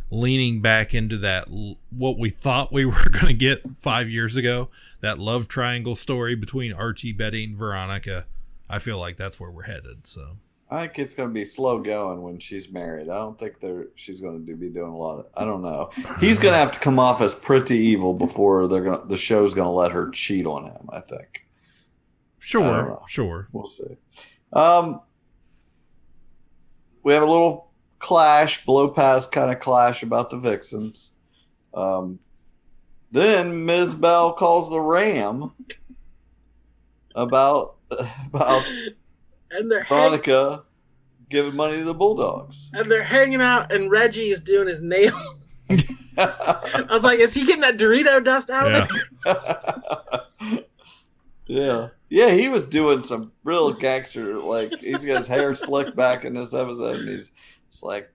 leaning back into that, what we thought we were going to get 5 years ago, that love triangle story between Archie, Betty, and Veronica. I feel like that's where we're headed. So I think it's going to be slow going when she's married. I don't think she's going to be doing a lot of, I don't know. He's going to have to come off as pretty evil before the show's going to let her cheat on him, I think. Sure. We'll see. We have a little clash, blow past kind of clash about the Vixens. Then Ms. Bell calls the Ram about and they're Veronica giving money to the Bulldogs. And they're hanging out, and Reggie is doing his nails. I was like, is he getting that Dorito dust out of there? Yeah, he was doing some real gangster, like he's got his hair slicked back in this episode, and he's just like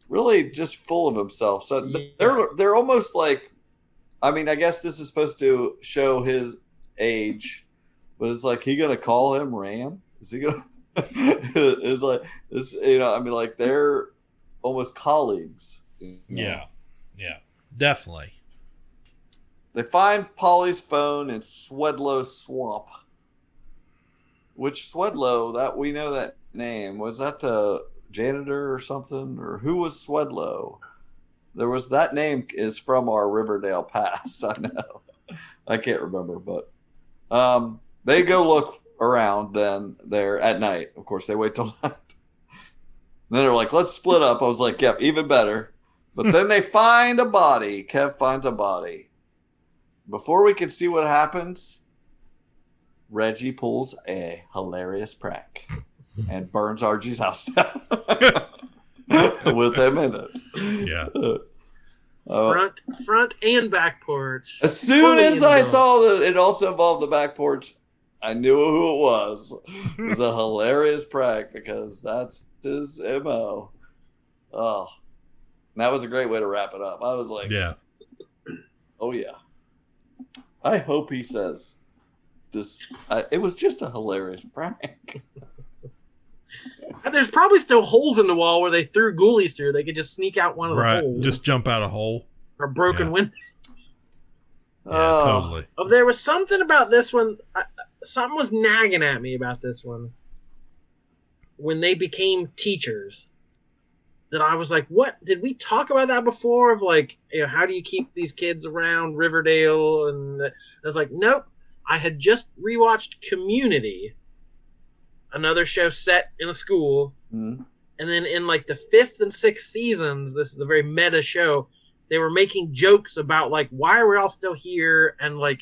really just full of himself. So they're almost like, I mean, I guess this is supposed to show his age, but it's like, he gonna call him Ram? Is he gonna? It's like this, I mean, like they're almost colleagues. Yeah, definitely. They find Polly's phone in Swedlow's swamp. Which Swedlow? That we know that name. Was that the janitor or something? Or who was Swedlow? There was that name is from our Riverdale past. I know. I can't remember, but they go look around then there at night. Of course, they wait till night. Then they're like, let's split up. I was like, yep, even better. But then they find a body. Kev finds a body. Before we can see what happens, Reggie pulls a hilarious prank and burns Archie's house down with him in it. Yeah. Front and back porch. As soon as I saw that it also involved the back porch, I knew who it was. It was a hilarious prank because that's his MO. Oh, and that was a great way to wrap it up. I was like, oh yeah. I hope he says this. It was just a hilarious prank. And there's probably still holes in the wall where they threw ghoulies through. They could just sneak out one of the holes. Just jump out a hole. Or a broken window. Yeah, totally. Oh, there was something about this one. Something was nagging at me about this one. When they became teachers. That I was like, what? Did we talk about that before? Of like, how do you keep these kids around Riverdale? And I was like, nope. I had just rewatched Community, another show set in a school. Mm-hmm. And then in like the 5th and 6th seasons, this is a very meta show, they were making jokes about like, why are we all still here? And like,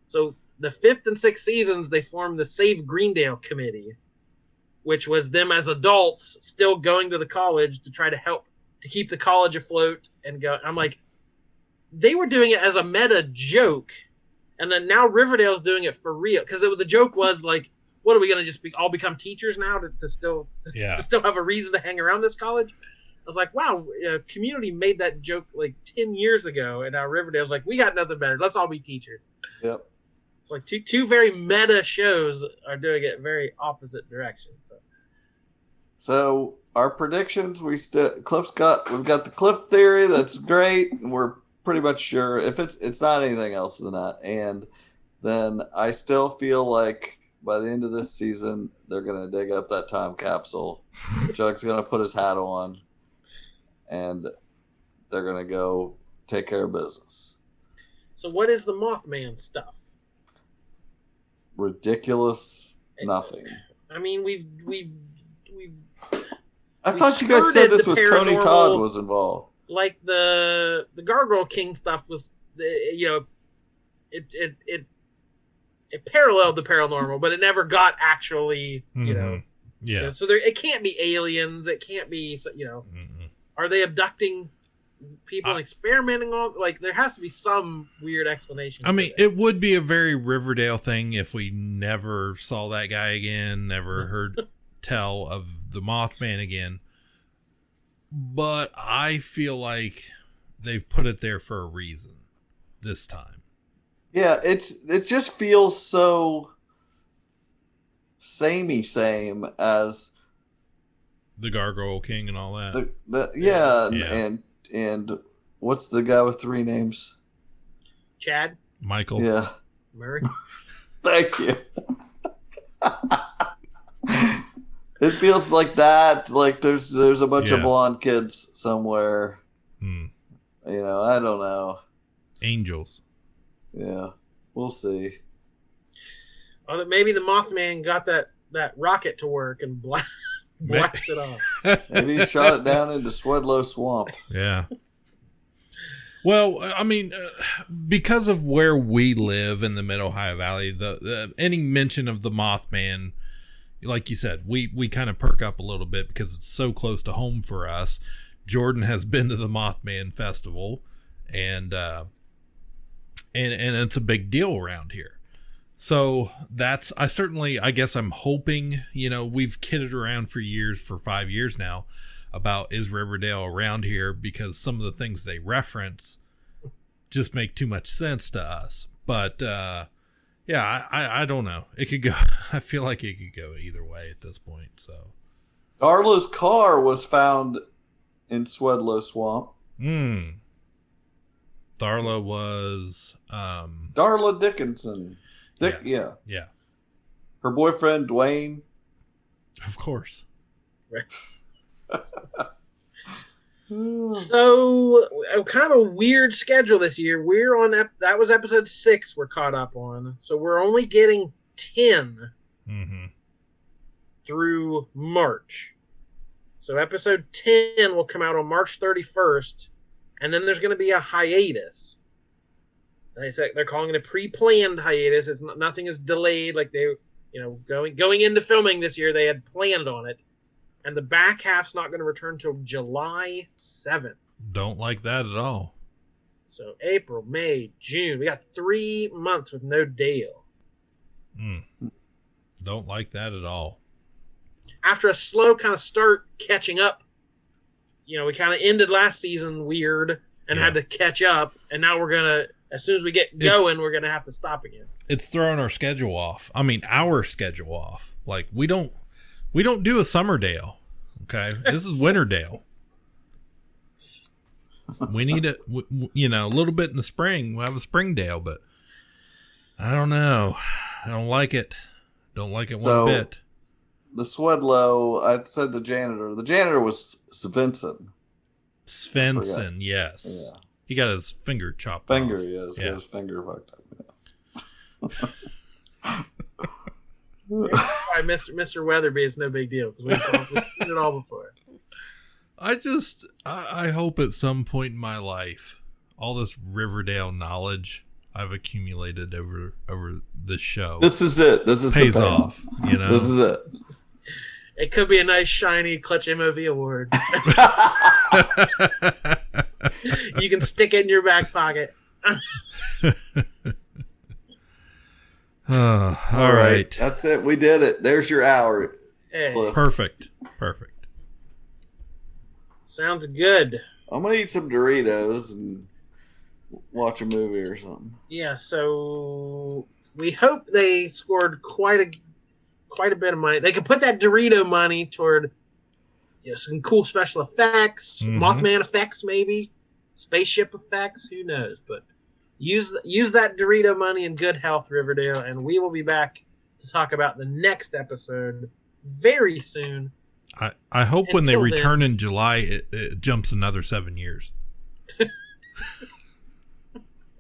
so the 5th and 6th seasons, they formed the Save Greendale Committee, which was them as adults still going to the college to try to help to keep the college afloat and go. I'm like, they were doing it as a meta joke And then now Riverdale's doing it for real. Because the joke was like, what are we going to just all become teachers now to still have a reason to hang around this college? I was like, wow, Community made that joke like 10 years ago. And now Riverdale's like, we got nothing better. Let's all be teachers. Yep. It's like two very meta shows are doing it very opposite directions. So our predictions, we've got the Cliff theory. That's great. And we're pretty much sure if it's not anything else than that. And then I still feel like by the end of this season, they're going to dig up that time capsule. Chuck's going to put his hat on and they're going to go take care of business. So what is the Mothman stuff? Ridiculous nothing. I mean, I thought you guys said this was Tony Todd was involved. Like the Gargoyle King stuff was, it paralleled the paranormal, but it never got actually, Yeah. So it can't be aliens. It can't be, Are they abducting people and experimenting on? Like, there has to be some weird explanation. I mean, it would be a very Riverdale thing if we never saw that guy again, never heard tell of the Mothman again. But I feel like they've put it there for a reason this time. Yeah, it just feels so same as the Gargoyle King and all that. And what's the guy with 3 names? Chad? Michael. Yeah. Murray? Thank you. It feels like that. Like there's a bunch of blonde kids somewhere. I don't know. Angels. Yeah, we'll see. Or maybe the Mothman got that rocket to work and blasted it off. Maybe he shot it down into Swedlow Swamp. Yeah. Well, I mean, because of where we live in the Mid-Ohio Valley, any mention of the Mothman, like you said, we kind of perk up a little bit because it's so close to home for us. Jordan has been to the Mothman Festival, and it's a big deal around here. So I guess I'm hoping, we've kidded around for 5 years now about is Riverdale around here, because some of the things they reference just make too much sense to us. But I don't know. It could go. I feel like it could go either way at this point. So Darla's car was found in Swedlow Swamp. Darla was Darla Dickinson. Yeah. Her boyfriend Dwayne. Of course. So, kind of a weird schedule this year. We're on that was episode 6 we're caught up on. So we're only getting 10 through March. So episode 10 will come out on March 31st, and then there's going to be a hiatus. They're calling it a pre-planned hiatus. Nothing is delayed. Like they, going into filming this year, they had planned on it. And the back half's not going to return till July 7th. Don't like that at all. So April, May, June. We got 3 months with no Dale. Don't like that at all. After a slow kind of start catching up, we kind of ended last season weird and had to catch up. And now we're going to, as soon as we get going, we're going to have to stop again. It's throwing our schedule off. I mean, our schedule off. Like, we don't do a Summerdale, okay? This is Winterdale. We need a little bit in the spring. We'll have a Springdale, but I don't know. I don't like it. Don't like it one bit. The Swedlow, I said the janitor. The janitor was Svensson. Svensson, yes. Yeah. He got his finger chopped off. Yes. Got his finger fucked up. Yeah. Mr. Weatherby is no big deal because we've seen it all before. I hope at some point in my life, all this Riverdale knowledge I've accumulated over this show. This is it. This is pays off. This is it. It could be a nice shiny Clutch MOV award. You can stick it in your back pocket. All right. That's it. We did it. There's your hour. Hey. Cliff. Perfect. Sounds good. I'm gonna eat some Doritos and watch a movie or something. Yeah, so we hope they scored quite a bit of money. They could put that Dorito money toward some cool special effects, Mothman effects, maybe spaceship effects. Who knows? But use that Dorito money in good health, Riverdale, and we will be back to talk about the next episode very soon. I hope when they Until return in July, it jumps another 7 years.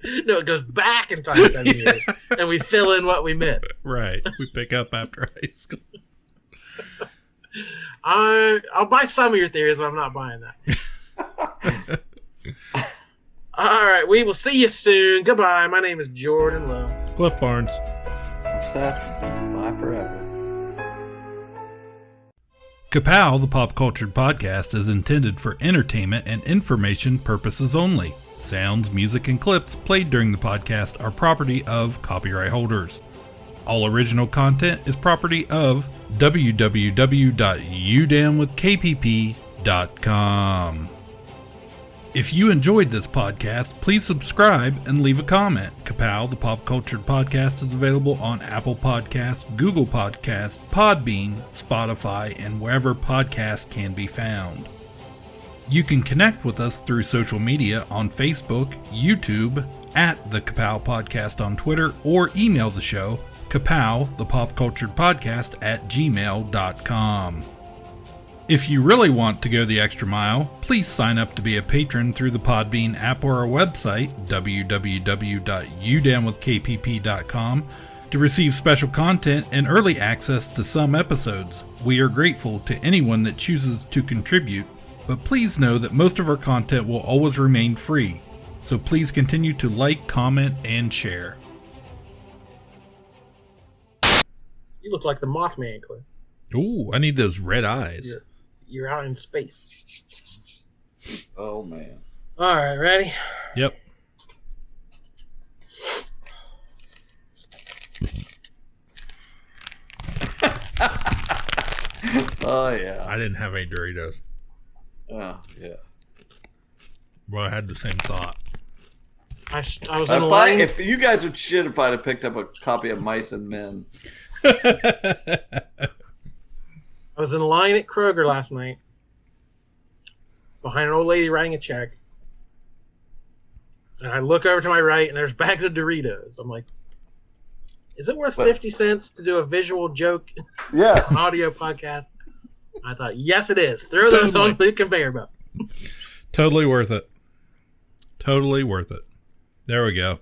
No, it goes back in time 7 years, and we fill in what we missed. Right. We pick up after high school. I'll buy some of your theories, but I'm not buying that. All right, we will see you soon. Goodbye. My name is Jordan Lowe. Cliff Barnes. I'm Seth. Bye forever. Ka-Pow, the pop cultured podcast, is intended for entertainment and information purposes only. Sounds, music, and clips played during the podcast are property of copyright holders. All original content is property of www.udownwithkpp.com. If you enjoyed this podcast, please subscribe and leave a comment. Ka-Pow, the pop cultured podcast, is available on Apple Podcasts, Google Podcasts, Podbean, Spotify, and wherever podcasts can be found. You can connect with us through social media on Facebook, YouTube, at the Ka-Pow Podcast on Twitter, or email the show, Ka-Pow, the pop cultured podcast, @gmail.com. If you really want to go the extra mile, please sign up to be a patron through the Podbean app or our website, www.udownwithkpp.com, to receive special content and early access to some episodes. We are grateful to anyone that chooses to contribute, but please know that most of our content will always remain free, so please continue to like, comment, and share. You look like the Mothman, Cliff. Ooh, I need those red eyes. You're out in space. Oh, man. All right, ready? Yep. Oh, yeah. I didn't have any Doritos. Oh, yeah. Well, I had the same thought. I was in a line. If you guys would shit if I'd have picked up a copy of Mice and Men. I was in a line at Kroger last night behind an old lady writing a check. And I look over to my right and there's bags of Doritos. I'm like, is it worth 50 cents to do a visual joke audio podcast? I thought, yes, it is. Throw those on the conveyor belt. Totally worth it. Totally worth it. There we go.